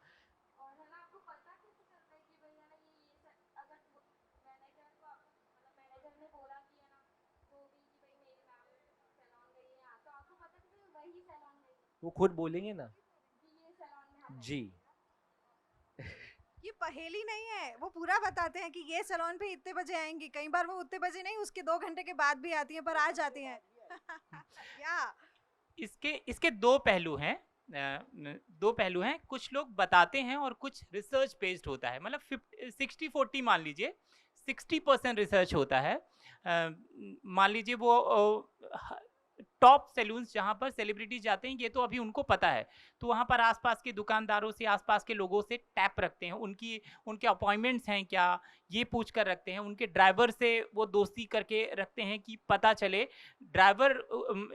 वो खुद बोलेंगे ना जी. ये पहेली नहीं है, वो पूरा बताते हैं कि ये सैलून पे इतने बजे आएंगी. कई बार वो उतने बजे नहीं, उसके 2 घंटे के बाद भी आती हैं, पर आ जाती हैं. या इसके दो पहलू हैं. कुछ लोग बताते हैं और कुछ रिसर्च बेस्ड होता है. मतलब 60-40 मान लीजिए, 60% रिसर्च होता है. मान लीजिए वो टॉप सैलून्स जहाँ पर सेलिब्रिटीज जाते हैं, ये तो अभी उनको पता है, तो वहाँ पर आसपास के दुकानदारों से, आसपास के लोगों से टैप रखते हैं, उनके अपॉइंटमेंट्स हैं क्या, ये पूछ कर रखते हैं. उनके ड्राइवर से वो दोस्ती करके रखते हैं कि पता चले ड्राइवर,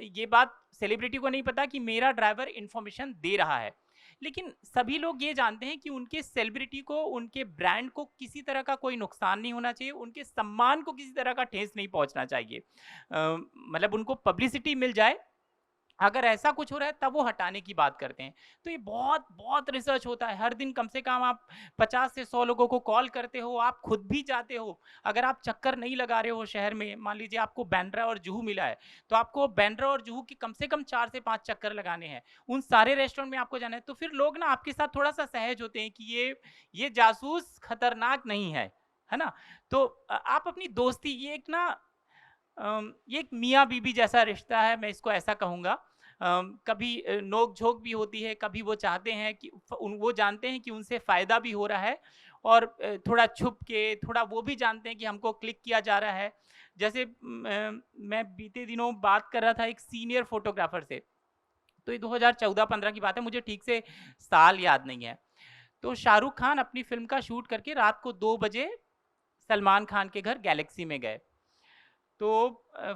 ये बात सेलिब्रिटी को नहीं पता कि मेरा ड्राइवर इंफॉर्मेशन दे रहा है, लेकिन सभी लोग ये जानते हैं कि उनके सेलिब्रिटी को, उनके ब्रांड को किसी तरह का कोई नुकसान नहीं होना चाहिए, उनके सम्मान को किसी तरह का ठेस नहीं पहुंचना चाहिए. मतलब उनको पब्लिसिटी मिल जाए अगर ऐसा कुछ हो रहा है तब वो हटाने की बात करते हैं। तो ये बहुत बहुत रिसर्च होता है, हर दिन कम से कम आप 50 से 100 लोगों को कॉल करते हो, आप खुद भी जाते हो। अगर आप चक्कर नहीं लगा रहे हो शहर में, मान लीजिए आपको बांद्रा और जुहू मिला है, तो आपको बांद्रा और जुहू की कम से कम 4 से 5 चक्कर लगाने हैं, उन सारे रेस्टोरेंट में आपको जाना है। तो फिर लोग ना आपके साथ थोड़ा सा सहज होते हैं कि ये जासूस खतरनाक नहीं है ना। तो आप अपनी दोस्ती, ये एक ना ये एक मियाँ बीबी जैसा रिश्ता है, मैं इसको ऐसा कहूँगा। कभी नोक झोंक भी होती है, कभी वो चाहते हैं कि वो जानते हैं कि उनसे फ़ायदा भी हो रहा है, और थोड़ा छुप के, थोड़ा वो भी जानते हैं कि हमको क्लिक किया जा रहा है। जैसे मैं बीते दिनों बात कर रहा था एक सीनियर फोटोग्राफर से, तो ये 2014-15 की बात है, मुझे ठीक से साल याद नहीं है। तो शाहरुख खान अपनी फिल्म का शूट करके रात को 2 बजे सलमान खान के घर गैलेक्सी में गए। तो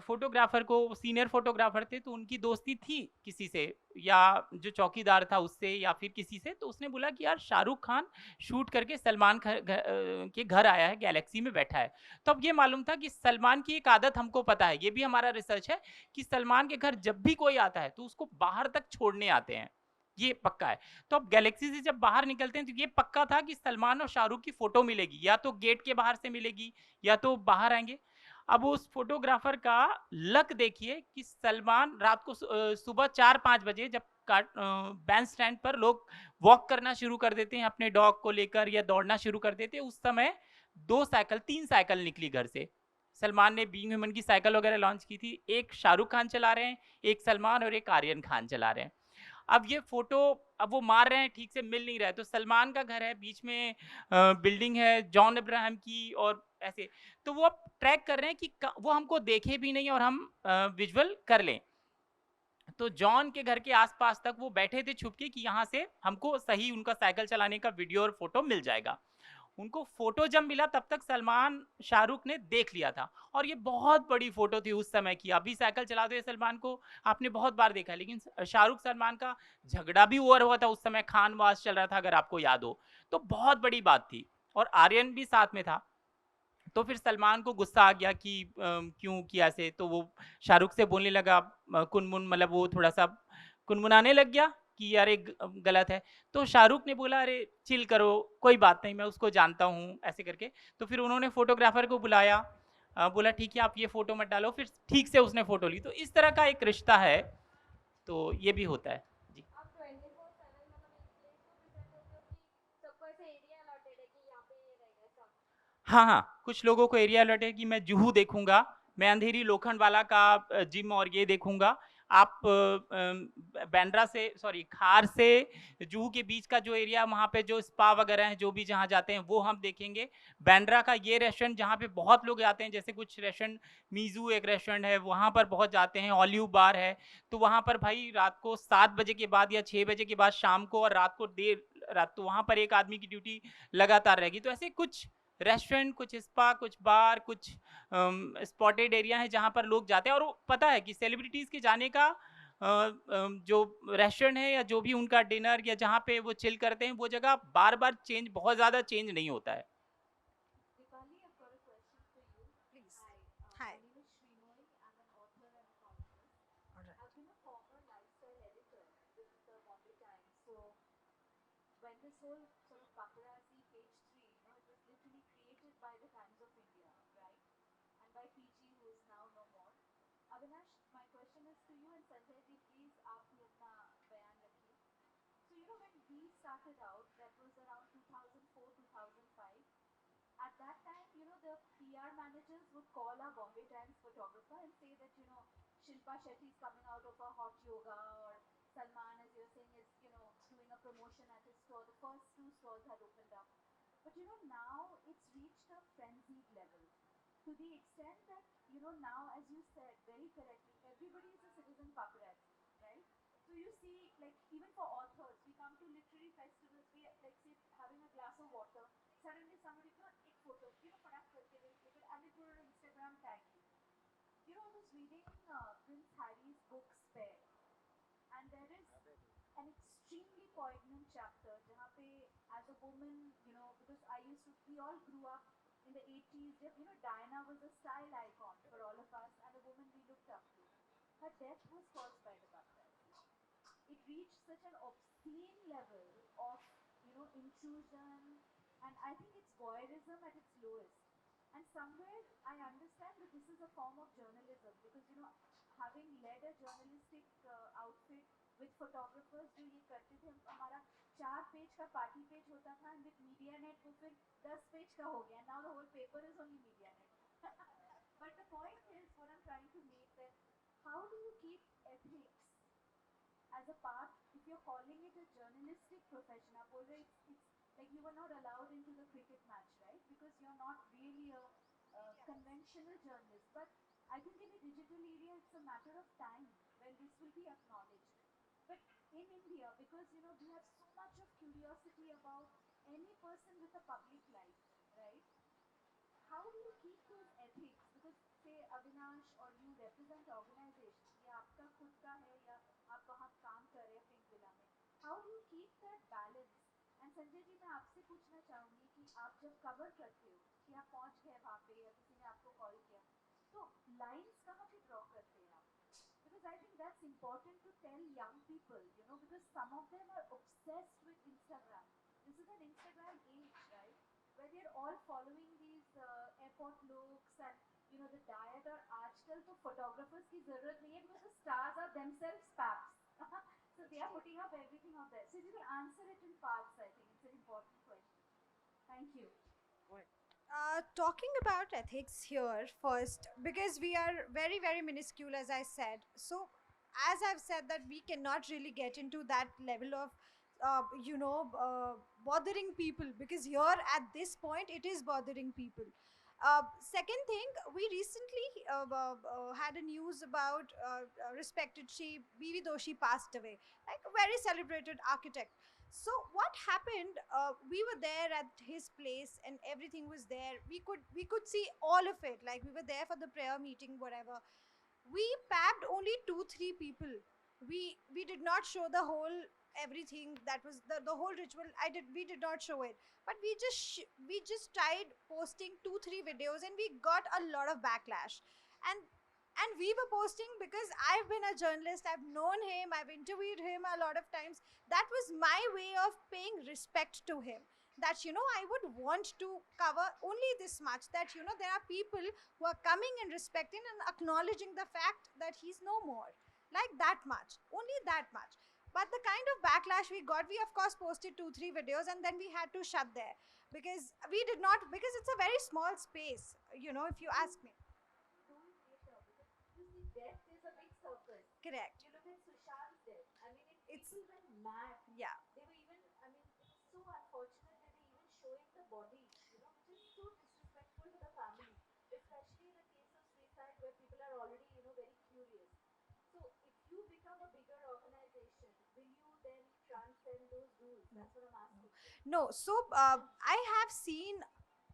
फोटोग्राफर को, सीनियर फोटोग्राफर थे, तो उनकी दोस्ती थी किसी से, या जो चौकीदार था उससे, या फिर किसी से। तो उसने बोला कि यार शाहरुख खान शूट करके सलमान के घर आया है, गैलेक्सी में बैठा है। तो अब ये मालूम था कि सलमान की एक आदत हमको पता है, ये भी हमारा रिसर्च है, कि सलमान के घर जब भी कोई आता है तो उसको बाहर तक छोड़ने आते हैं, ये पक्का है। तो अब गैलेक्सी से जब बाहर निकलते हैं तो ये पक्का था कि सलमान और शाहरुख की फोटो मिलेगी, या तो गेट के बाहर से मिलेगी या तो बाहर आएंगे। अब उस फोटोग्राफर का लक देखिए कि सलमान रात को सुबह 4-5 बजे जब बैंड स्टैंड पर लोग वॉक करना शुरू कर देते हैं अपने डॉग को लेकर, या दौड़ना शुरू कर देते हैं, उस समय 3 साइकिल निकली घर से। सलमान ने बीइंग ह्यूमन की साइकिल वगैरह लॉन्च की थी, एक शाहरुख खान चला रहे हैं, एक सलमान और एक आर्यन खान चला रहे हैं। अब ये फोटो, अब वो मार रहे हैं, ठीक से मिल नहीं रहा है। तो सलमान का घर है, बीच में बिल्डिंग है जॉन अब्राहम की, और ऐसे। तो वो अब ट्रैक कर रहे हैं कि वो हमको देखे भी नहीं और हम विजुअल कर लें। तो जॉन के घर के आसपास तक वो बैठे थे छुपके कि यहाँ से हमको सही उनका साइकिल चलाने का वीडियो और फोटो मिल जाएगा। उनको फोटो जब मिला तब तक सलमान शाहरुख ने देख लिया था, और ये बहुत बड़ी फोटो थी उस समय की। अभी साइकिल चलाते हुए सलमान को आपने बहुत बार देखा है, लेकिन शाहरुख सलमान का झगड़ा भी ओवर हुआ था उस समय, खानवास चल रहा था अगर आपको याद हो। तो बहुत बड़ी बात थी, और आर्यन भी साथ में था। तो फिर सलमान को गुस्सा आ गया कि क्यों किया ऐसे। तो वो शाहरुख से बोलने लगा कुनमुन, मतलब वो थोड़ा सा कुनमुनाने लग गया कि यार एक गलत है। तो शाहरुख ने बोला अरे चिल करो, कोई बात नहीं, मैं उसको जानता हूँ, ऐसे करके। तो फिर उन्होंने फोटोग्राफर को बुलाया, बोला ठीक है आप ये फोटो मत डालो, फिर ठीक से उसने फोटो ली। तो इस तरह का एक रिश्ता है, तो ये भी होता है जी। आप 24/7 मतलब एक प्लेस को प्रेजेंट होते हो कि सबको ऐसे एरिया अलॉटेड है कि यहाँ पे ये रहेगा ऐसा? हाँ हाँ, कुछ लोगों को एरिया अलर्ट है कि मैं जुहू देखूंगा, मैं अंधेरी लोखंड वाला का जिम और ये देखूंगा। आप बांद्रा से, सॉरी खार से जुहू के बीच का जो एरिया, वहाँ पे जो स्पा वगैरह हैं, जो भी जहाँ जाते हैं वो हम देखेंगे। बांद्रा का ये रेस्टोरेंट जहाँ पे बहुत लोग जाते हैं, जैसे कुछ रेस्टोरेंट, मीजू एक रेस्टोरेंट है, वहाँ पर बहुत जाते हैं, ऑलिव बार है। तो वहाँ पर भाई रात को 7 बजे के बाद या 6 बजे के बाद शाम को, और रात को देर रात, तो वहाँ पर एक आदमी की ड्यूटी लगातार रहेगी। तो ऐसे कुछ रेस्टोरेंट, कुछ स्पा, कुछ बार, कुछ स्पॉटेड एरिया है जहाँ पर लोग जाते हैं। और वो पता है कि सेलिब्रिटीज़ के जाने का जो रेस्टोरेंट है या जो भी उनका डिनर या जहाँ पे वो चिल करते हैं, वो जगह बार बार चेंज, बहुत ज़्यादा चेंज नहीं होता है। Dipali, I've got a question for you. Please. Hi, Hi. my name is Shrinoy. I'm an author and a columnist. All right. I've been a former lifestyle editor with the Bombay Times. So when this whole sort of paparazzi page 3, it was literally created by the Times of India, right? And by PG, who is now no more. Avinash, my question is to you, and Sanjay ji, please, aap bhi apna bayan rakhiye. So, when we started out, that was around 2004, 2005. At that time, the PR managers would call our Bombay Times photographer and say that, Shilpa Shetty is coming out of a hot yoga, or Salman, as you're saying, is, doing a promotion at his store. The first 2 stores had opened up. But, now it's reached a frenzied level, to the extent that, now, as you said very correctly, everybody is a citizen paparazzi, right? So you see, like, even for authors, we come to literary festivals, we, like, say, having a glass of water, suddenly somebody put a photo, patak karke they'll take it, and they put it on Instagram, tag you. I was reading Prince Harry's book Spare, and there is an extremely poignant chapter jahan pe, as a woman, because we all grew up in the 80s, Diana was a style icon for all of us and a woman we looked up to. Her death was caused by the paparazzi. it reached such an obscene level of, intrusion, and I think it's voyeurism at its lowest. And somewhere I understand that this is a form of journalism because, having led a journalistic outfit with photographers जो ये करते थे, हमारा 4 page का party page होता था, and with MediaNet वो फिर 10 पेज का हो गया. Now the whole paper is only MediaNet. But the point is, what I'm trying to make, that how do you keep ethics as a part, if you're calling it a journalistic profession? Up always, it's like you were not allowed into the cricket match, right? Because you're not really a conventional journalist. But I think in a digital area, it's a matter of time when this will be acknowledged. But in India, because we have so much of curiosity about any person with a public life, right? How do you keep those ethics? Because say Avinash or you represent organization, ये आपका खुद का है या आप वहाँ काम कर रहे हैं पिंक विला में. How do you keep that balance? And Sanjay ji, मैं आपसे पूछना चाहूँगी कि आप जब कवर करते हो कि आप पहुँच गए वहाँ पे या किसी ने आपको कॉल किया, तो लाइंस कहाँ पे ड्रॉ करते हैं आप? Because I think that's important to tell young people, because some of them are obsessed with Instagram. This is an Instagram age, right? Where they're all following these airport looks and the diet. और आजकल तो photographers की ज़रूरत नहीं है because the stars are themselves paps. So they are putting up everything out there. So if you can answer it in parts, I think it's an important question. Thank you. Talking about ethics here first, because we are very, very minuscule, as I said. So, as I've said, that we cannot really get into that level of, bothering people, because here at this point, it is bothering people. Second thing, we recently had a news about respected Shri B.V. Doshi passed away, like a very celebrated architect. So what happened, we were there at his place and everything was there. We could see all of it, like we were there for the prayer meeting, whatever. We packed only 2-3 people. We did not show the whole everything, that was the whole ritual. We did not show it, but we just tried posting 2-3 videos and we got a lot of backlash. And we were posting because I've been a journalist, I've known him, I've interviewed him a lot of times. That was my way of paying respect to him, that I would want to cover only this much, that there are people who are coming and respecting and acknowledging the fact that he's no more, like that much, only that much. But the kind of backlash we got, we of course posted 2-3 videos and then we had to shut there, because we did not, because it's a very small space, if you ask me. Death is a big circus. Correct. You look at Sushant's death. I mean, It's- people went mad. Yeah. They were even, I mean, it was so unfortunate that they even showing the body, which is so disrespectful to the family, especially in a case of suicide where people are already, very curious. So if you become a bigger organization, will you then transcend those rules? That's what I'm asking. No, so I have seen,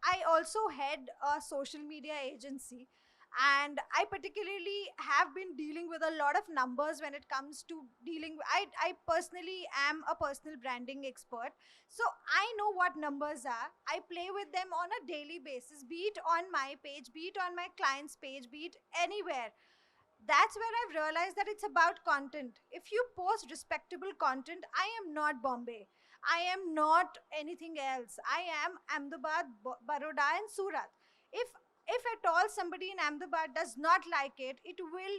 I also head a social media agency, and I particularly have been dealing with a lot of numbers when it comes to dealing. I personally am a personal branding expert, so I know what numbers are. I play with them on a daily basis, be it on my page, be it on my client's page, be it anywhere. That's where I've realized that it's about content. If you post respectable content, I am not Bombay. I am not anything else. I am Ahmedabad, Baroda, and Surat. If at all somebody in Ahmedabad does not like it, it will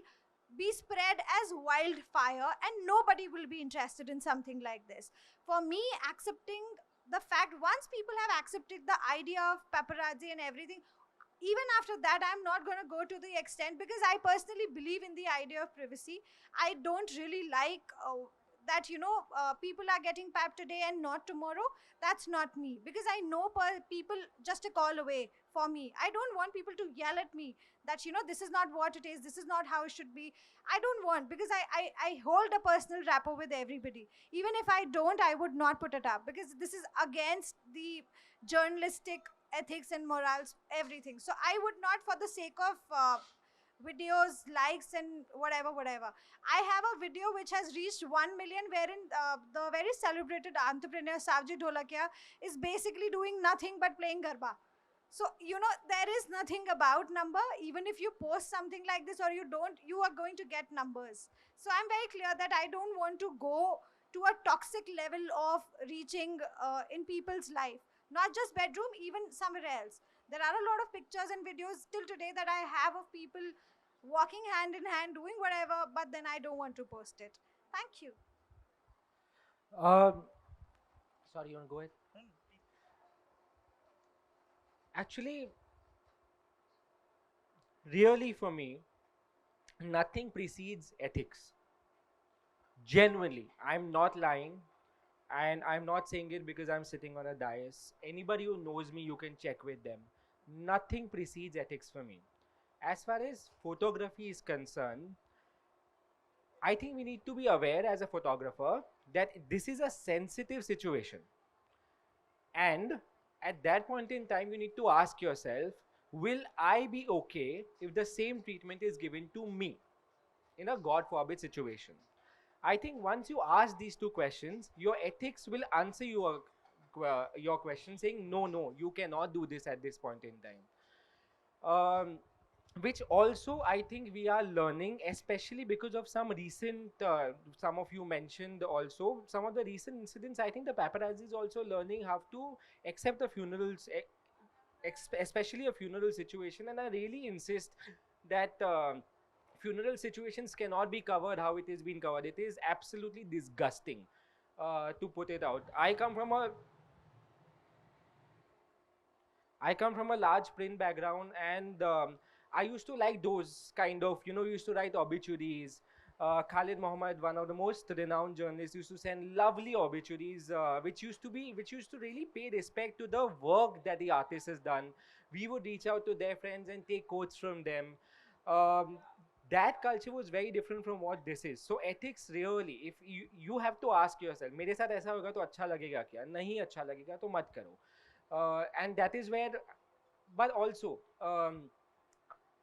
be spread as wildfire, and nobody will be interested in something like this. For me, accepting the fact, once people have accepted the idea of paparazzi and everything, even after that, I'm not going to go to the extent, because I personally believe in the idea of privacy. I don't really like that people are getting pap today and not tomorrow. That's not me, because I know people just a call away for me. I don't want people to yell at me that this is not what it is, this is not how it should be. I don't want, because I hold a personal rapport with everybody. Even if I don't, I would not put it up, because this is against the journalistic ethics and morals, everything. So I would not, for the sake of videos, likes, and whatever. I have a video which has reached 1 million, wherein the very celebrated entrepreneur Savji Dholakia is basically doing nothing but playing Garba. So, there is nothing about number. Even if you post something like this or you don't, you are going to get numbers. So, I'm very clear that I don't want to go to a toxic level of reaching in people's life. Not just bedroom, even somewhere else. There are a lot of pictures and videos till today that I have of people walking hand in hand, doing whatever, but then I don't want to post it. Thank you. Sorry, you want to go ahead? Actually, really for me, nothing precedes ethics. Genuinely, I'm not lying, and I'm not saying it because I'm sitting on a dais. Anybody who knows me, you can check with them. Nothing precedes ethics for me. As far as photography is concerned, I think we need to be aware as a photographer that this is a sensitive situation. And at that point in time, you need to ask yourself, will I be okay if the same treatment is given to me in a God forbid situation? I think once you ask these two questions, your ethics will answer your question saying, no, you cannot do this at this point in time. Which also I think we are learning, especially because of some recent, some of you mentioned also, some of the recent incidents. I think the paparazzi is also learning how to accept the funerals, especially a funeral situation. And I really insist that funeral situations cannot be covered how it is being covered. It is absolutely disgusting, to put it out. I come from a large print background, and I used to like those kind of, used to write obituaries. Khalid Mohammed, one of the most renowned journalists, used to send lovely obituaries, which used to really pay respect to the work that the artist has done. We would reach out to their friends and take quotes from them. That culture was very different from what this is. So ethics, really, if you have to ask yourself, मेरे साथ ऐसा होगा तो अच्छा लगेगा क्या? नहीं अच्छा लगेगा तो मत करो. And that is where, but also,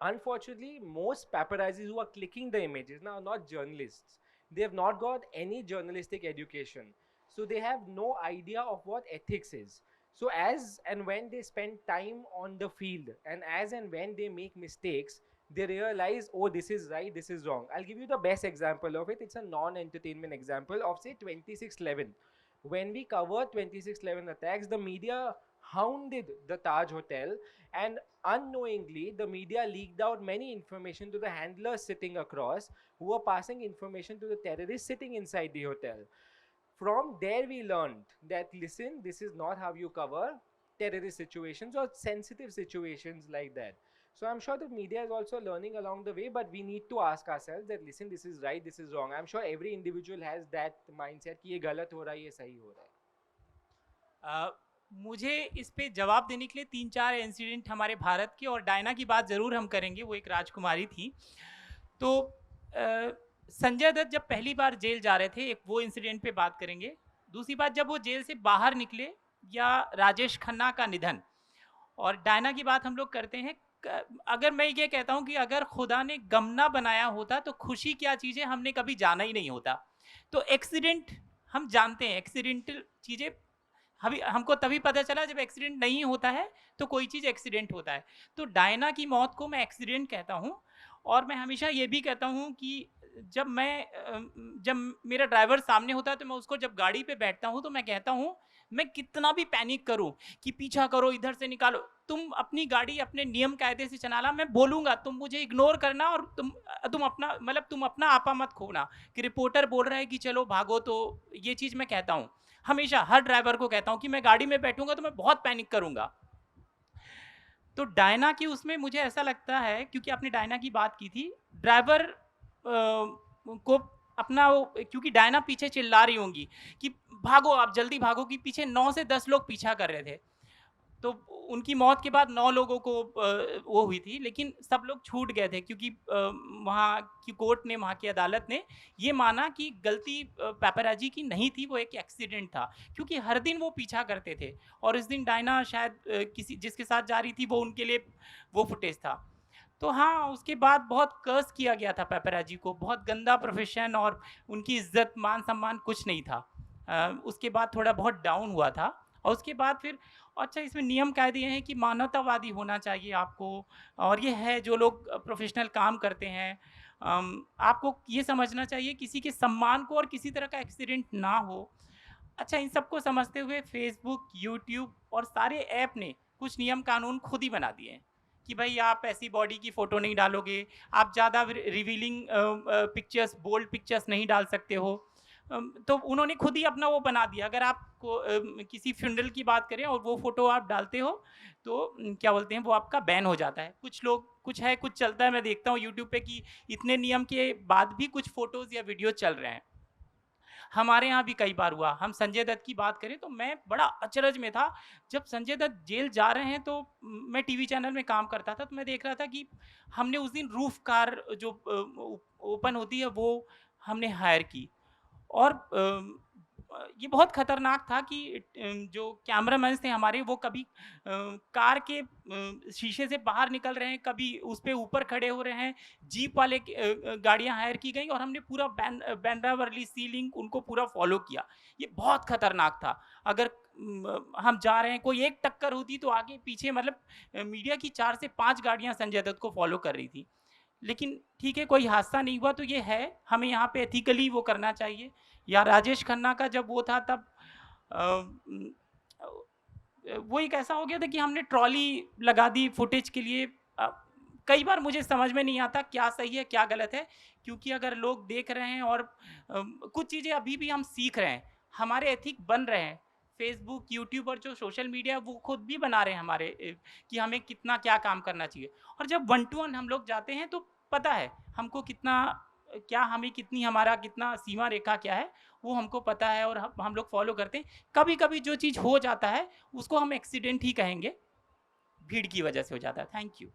unfortunately, most paparazzis who are clicking the images now are not journalists. They have not got any journalistic education. So they have no idea of what ethics is. So as and when they spend time on the field, and as and when they make mistakes, they realize, oh, this is right, this is wrong. I'll give you the best example of it. It's a non-entertainment example of, say, 26/11. When we covered 26/11 attacks, the media hounded the Taj Hotel, and unknowingly the media leaked out many information to the handlers sitting across, who were passing information to the terrorists sitting inside the hotel. From there we learned that, listen, this is not how you cover terrorist situations or sensitive situations like that. So I'm sure that media is also learning along the way, but we need to ask ourselves that, listen, this is right, this is wrong. I'm sure every individual has that mindset कि ये गलत हो रहा है, ये सही हो रहा है. मुझे इस पे जवाब देने के लिए 3-4 इंसिडेंट हमारे भारत के, और डायना की बात ज़रूर हम करेंगे, वो एक राजकुमारी थी. तो संजय दत्त जब पहली बार जेल जा रहे थे, एक वो इंसिडेंट पे बात करेंगे. दूसरी बात, जब वो जेल से बाहर निकले, या राजेश खन्ना का निधन. और डायना की बात हम लोग करते हैं. अगर मैं ये कहता हूँ कि अगर खुदा ने गम ना बनाया होता तो खुशी क्या चीज़ है हमने कभी जाना ही नहीं होता. तो एक्सीडेंट हम जानते हैं, एक्सीडेंटल चीज़ें हमको तभी पता चला जब एक्सीडेंट नहीं होता है तो कोई चीज़ एक्सीडेंट होता है. तो डायना की मौत को मैं एक्सीडेंट कहता हूँ. और मैं हमेशा ये भी कहता हूँ कि जब मेरा ड्राइवर सामने होता है तो मैं उसको, जब गाड़ी पे बैठता हूँ तो मैं कहता हूँ, मैं कितना भी पैनिक करूं कि पीछा करो, इधर से निकालो, तुम अपनी गाड़ी अपने नियम कायदे से चलाना. मैं बोलूँगा, तुम मुझे इग्नोर करना, और तुम अपना आपा मत खोना. कि रिपोर्टर बोल रहा है कि चलो भागो, तो ये चीज़ मैं कहता हूँ हमेशा, हर ड्राइवर को कहता हूँ कि मैं गाड़ी में बैठूंगा तो मैं बहुत पैनिक करूँगा. तो डायना की उसमें मुझे ऐसा लगता है, क्योंकि आपने डायना की बात की थी, ड्राइवर को अपना, क्योंकि डायना पीछे चिल्ला रही होंगी कि भागो, आप जल्दी भागो, कि पीछे 9 से 10 लोग पीछा कर रहे थे. तो उनकी मौत के बाद 9 लोगों को वो हुई थी, लेकिन सब लोग छूट गए थे, क्योंकि वहाँ की कोर्ट ने, वहाँ की अदालत ने ये माना कि गलती पेपराजी की नहीं थी, वो एक एक्सीडेंट था, क्योंकि हर दिन वो पीछा करते थे. और इस दिन डायना शायद किसी जिसके साथ जा रही थी, वो उनके लिए वो फुटेज था. तो हाँ, उसके बाद बहुत कर्स किया गया था पेपराजी को, बहुत गंदा प्रोफेशन, और उनकी इज्जत मान सम्मान कुछ नहीं था. उसके बाद थोड़ा बहुत डाउन हुआ था. और उसके बाद फिर अच्छा इसमें नियम कायदे ये हैं कि मानवतावादी होना चाहिए आपको, और ये है जो लोग प्रोफेशनल काम करते हैं, आपको ये समझना चाहिए किसी के सम्मान को और किसी तरह का एक्सीडेंट ना हो। अच्छा, इन सबको समझते हुए फेसबुक, यूट्यूब और सारे ऐप ने कुछ नियम कानून खुद ही बना दिए हैं कि भाई आप ऐसी बॉडी की फ़ोटो नहीं डालोगे, आप ज़्यादा रिवीलिंग पिक्चर्स, बोल्ड पिक्चर्स नहीं डाल सकते हो। तो उन्होंने खुद ही अपना वो बना दिया। अगर आपको किसी फ्यूनरल की बात करें और वो फ़ोटो आप डालते हो तो क्या बोलते हैं, वो आपका बैन हो जाता है। कुछ लोग, कुछ है, कुछ चलता है, मैं देखता हूँ यूट्यूब पे कि इतने नियम के बाद भी कुछ फ़ोटोज़ या वीडियो चल रहे हैं। हमारे यहाँ भी कई बार हुआ। हम संजय दत्त की बात करें तो मैं बड़ा अचरज में था, जब संजय दत्त जेल जा रहे हैं तो मैं टीवी चैनल में काम करता था, तो मैं देख रहा था कि हमने उस दिन रूफ कार जो ओपन होती है वो हमने हायर की। और ये बहुत खतरनाक था कि जो कैमरामैन थे हमारे, वो कभी कार के शीशे से बाहर निकल रहे हैं, कभी उस पे ऊपर खड़े हो रहे हैं। जीप वाले गाड़ियां हायर की गई और हमने पूरा बैंड्रा वर्ली सी लिंक उनको पूरा फॉलो किया। ये बहुत खतरनाक था। अगर हम जा रहे हैं, कोई एक टक्कर होती तो आगे पीछे, मतलब मीडिया की 4 से 5 गाड़ियां संजय दत्त को फॉलो कर रही थी। लेकिन ठीक है, कोई हादसा नहीं हुआ, तो ये है, हमें यहाँ पे एथिकली वो करना चाहिए। या राजेश खन्ना का जब वो था तब वो एक ऐसा हो गया था कि हमने ट्रॉली लगा दी फुटेज के लिए। कई बार मुझे समझ में नहीं आता क्या सही है क्या गलत है, क्योंकि अगर लोग देख रहे हैं और कुछ चीज़ें अभी भी हम सीख रहे हैं, हमारे एथिक बन रहे हैं। फेसबुक, यूट्यूब और जो सोशल मीडिया है वो खुद भी बना रहे हैं हमारे कि हमें कितना क्या काम करना चाहिए। और जब 1 टू 1 हम लोग जाते हैं तो पता है हमको कितना क्या, हमें कितनी, हमारा कितना सीमा रेखा क्या है, वो हमको पता है और हम लोग फॉलो करते हैं। कभी कभी जो चीज़ हो जाता है उसको हम एक्सीडेंट ही कहेंगे, भीड़ की वजह से हो जाता है। Thank you.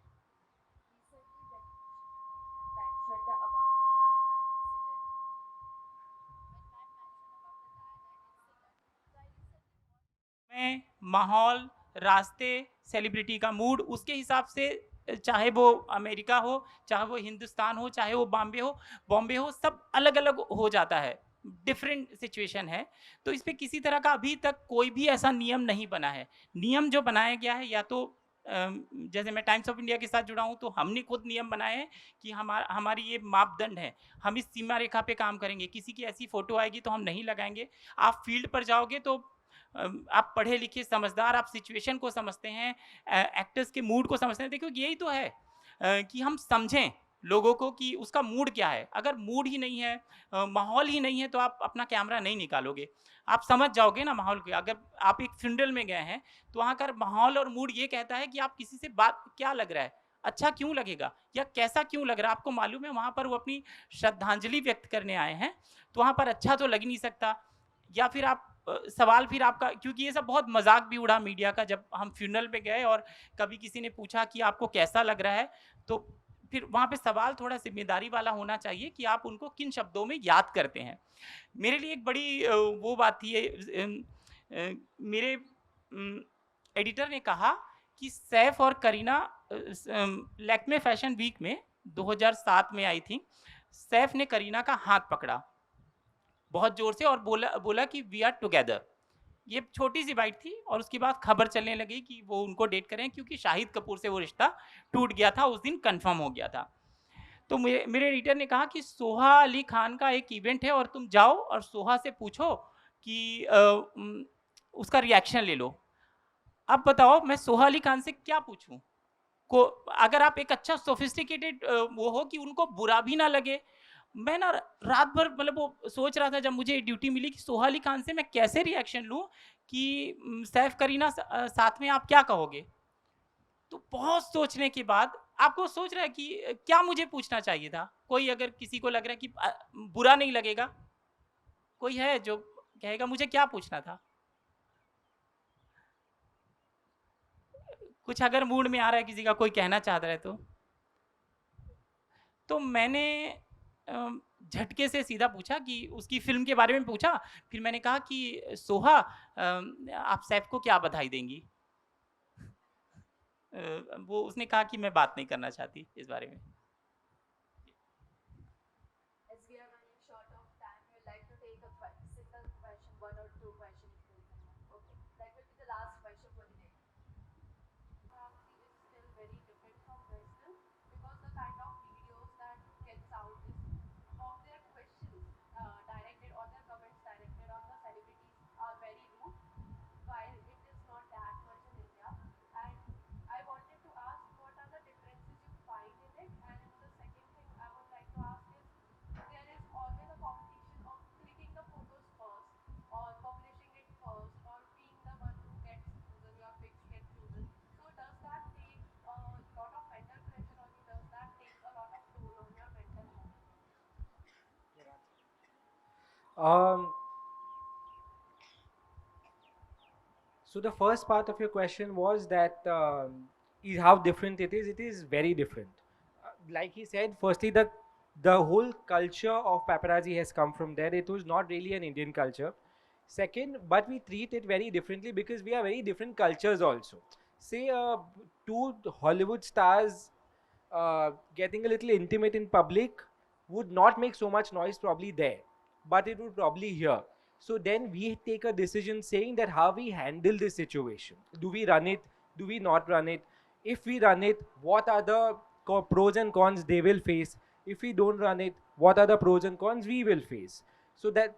mentioned about the Diana incident. में माहौल, रास्ते, सेलिब्रिटी का मूड, उसके हिसाब से चाहे वो अमेरिका हो, चाहे वो हिंदुस्तान हो, चाहे वो बॉम्बे हो, सब अलग अलग हो जाता है, डिफरेंट सिचुएशन है। तो इस पे किसी तरह का अभी तक कोई भी ऐसा नियम नहीं बना है। नियम जो बनाया गया है, या तो जैसे मैं टाइम्स ऑफ इंडिया के साथ जुड़ा हूँ तो हमने खुद नियम बनाए हैं कि हमारी ये मापदंड है, हम इस सीमा रेखा पे काम करेंगे, किसी की ऐसी फोटो आएगी तो हम नहीं लगाएंगे। आप फील्ड पर जाओगे तो आप पढ़े लिखे समझदार, आप सिचुएशन को समझते हैं, एक्टर्स के मूड को समझते हैं। देखो यही तो है कि हम समझें लोगों को कि उसका मूड क्या है। अगर मूड ही नहीं है, माहौल ही नहीं है, तो आप अपना कैमरा नहीं निकालोगे। आप समझ जाओगे ना माहौल को। अगर आप एक फ्यूनरल में गए हैं तो वहाँ का माहौल और मूड ये कहता है कि आप किसी से बात क्या लग रहा है, अच्छा क्यों लगेगा या कैसा क्यों लग रहा है। आपको मालूम है वहाँ पर वो अपनी श्रद्धांजलि व्यक्त करने आए हैं, तो वहाँ पर अच्छा तो लग नहीं सकता। या फिर आप सवाल फिर आपका, क्योंकि ये सब बहुत मजाक भी उड़ा मीडिया का, जब हम फ्यूनरल पे गए और कभी किसी ने पूछा कि आपको कैसा लग रहा है, तो फिर वहाँ पे सवाल थोड़ा जिम्मेदारी वाला होना चाहिए कि आप उनको किन शब्दों में याद करते हैं। मेरे लिए एक बड़ी वो बात थी, मेरे एडिटर ने कहा कि सैफ और करीना लैक्मे फैशन वीक में 2007 में आई थी, सैफ ने करीना का हाथ पकड़ा बहुत जोर से और बोला बोला कि वी आर टुगेदर। ये छोटी सी बाइट थी और उसके बाद खबर चलने लगी कि वो उनको डेट करें, क्योंकि शाहिद कपूर से वो रिश्ता टूट गया था, उस दिन कंफर्म हो गया था। तो मेरे एडिटर ने कहा कि सोहा अली खान का एक इवेंट है और तुम जाओ और सोहा से पूछो कि उसका रिएक्शन ले लो। अब बताओ मैं सोहा अली खान से क्या पूछूं को, अगर आप एक अच्छा सोफिस्टिकेटेड वो हो कि उनको बुरा भी ना लगे। मैं ना रात भर मतलब वो सोच रहा था जब मुझे ड्यूटी मिली कि सोहा अली खान से मैं कैसे रिएक्शन लूं कि सैफ करीना साथ में आप क्या कहोगे। तो बहुत सोचने के बाद आपको सोच रहा है कि क्या मुझे पूछना चाहिए था। कोई अगर किसी को लग रहा है कि बुरा नहीं लगेगा, कोई है जो कहेगा मुझे क्या पूछना था। कुछ अगर मूड में आ रहा है किसी का, कोई कहना चाहता है तो मैंने झटके से सीधा पूछा कि उसकी फिल्म के बारे में पूछा। फिर मैंने कहा कि सोहा आप सैफ को क्या बधाई देंगी। वो उसने कहा कि मैं बात नहीं करना चाहती इस बारे में। As we are running short of time, we would like to take a single question, one or two questions. Okay, that will be the Um, so the first part of your question was that is how different it is. It is very different. Like he said, firstly, the whole culture of paparazzi has come from there. It was not really an Indian culture. Second, but we treat it very differently because we are very different cultures also. Say two Hollywood stars getting a little intimate in public would not make so much noise probably there, but it would probably here. So then we take a decision saying that how we handle this situation. Do we run it? Do we not run it? If we run it, what are the pros and cons they will face? If we don't run it, what are the pros and cons we will face? So that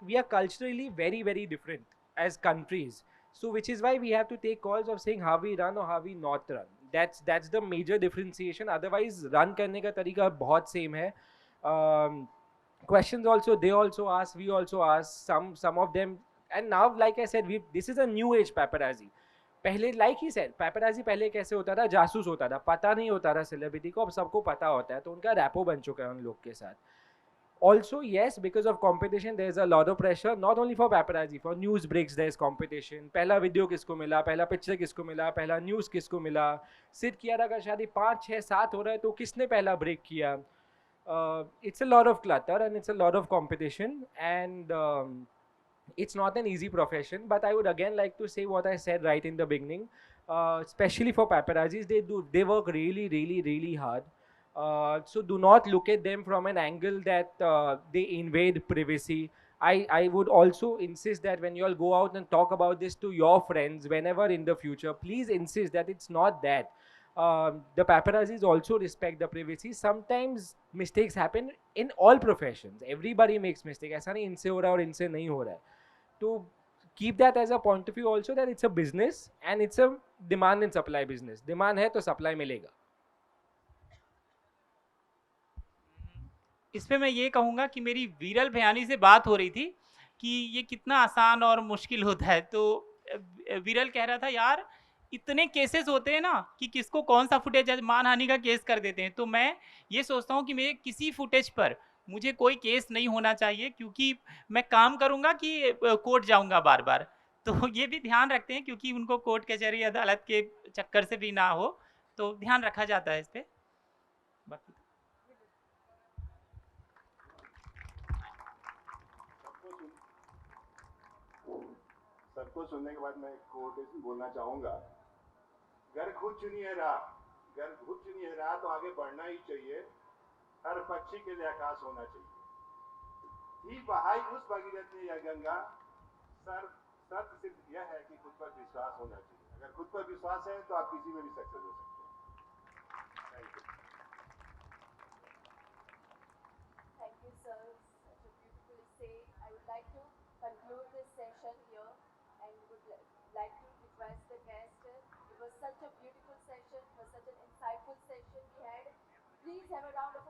we are culturally very very different as countries. So which is why we have to take calls of saying how we run or how we not run. That's the major differentiation. Otherwise run करने का तरीका बहुत same है. um, Questions also they also ask, we also ask, some of them. And now like I said, we this is a new age paparazzi. पहले like he said paparazzi पहले कैसे होता था, जासूस होता था, पता नहीं होता था सेलिब्रिटी को, अब सबको पता होता है, तो उनका रैपो बन चुका है उन लोग के साथ. Also yes, because of competition there's a lot of pressure, not only for paparazzi, for news breaks there's competition. पहला वीडियो किसको मिला, पहला पिक्चर किसको मिला, पहला न्यूज़ किसको मिला. सिड कियारा का शादी 5 6 7 हो रहा है तो किसने पहला ब्रेक किया. It's a lot of clutter and it's a lot of competition, and it's not an easy profession. But I would again like to say what I said right in the beginning. Especially for paparazzis, they work really really really hard. So do not look at them from an angle that they invade privacy. I would also insist that when you all go out and talk about this to your friends whenever in the future, please insist that it's not that. The paparazzis also respect the privacy. Sometimes mistakes happen in all professions. Everybody makes mistake. ऐसा नहीं इनसे हो रहा है और इनसे नहीं हो रहा है. To keep that as a point of view also, that it's a business and it's a demand and supply business. Demand है तो supply मिलेगा. इस पे मैं ये कहूँगा कि मेरी वीरल भयानी से बात हो रही थी कि ये कितना आसान और मुश्किल होता है, तो वीरल कह रहा था यार इतने केसेस होते हैं ना कि किसको कौन सा फुटेज, मानहानि का केस कर देते हैं. तो मैं ये सोचता हूँ कि मेरे किसी फुटेज पर मुझे कोई केस नहीं होना चाहिए, क्योंकि मैं काम करूँगा कि कोर्ट जाऊँगा बार बार. तो ये भी ध्यान रखते हैं क्योंकि उनको कोर्ट कचहरी अदालत के चक्कर से भी ना हो, तो ध्यान रखा जाता है इस पर. बाकी सबको सुनने के बाद मैं एक कोटेशन बोलना चाहूंगा. घर खुद चुनी है राह, घर खुद चुनी है राह, तो आगे बढ़ना ही चाहिए. हर पक्षी के लिए आकाश होना चाहिए. थी बहाई उस भगीरथ ने यह गंगा. शर्त सिर्फ यह है कि खुद पर विश्वास होना चाहिए. अगर खुद पर विश्वास है तो आप किसी में भी सक्सेस हो सकते हैं. Thank you. Thank you, sir. Such a beautiful say. I would like to conclude this session here and would like to request the guest. It was such a beautiful session. It was such an insightful session we had. Please have a round of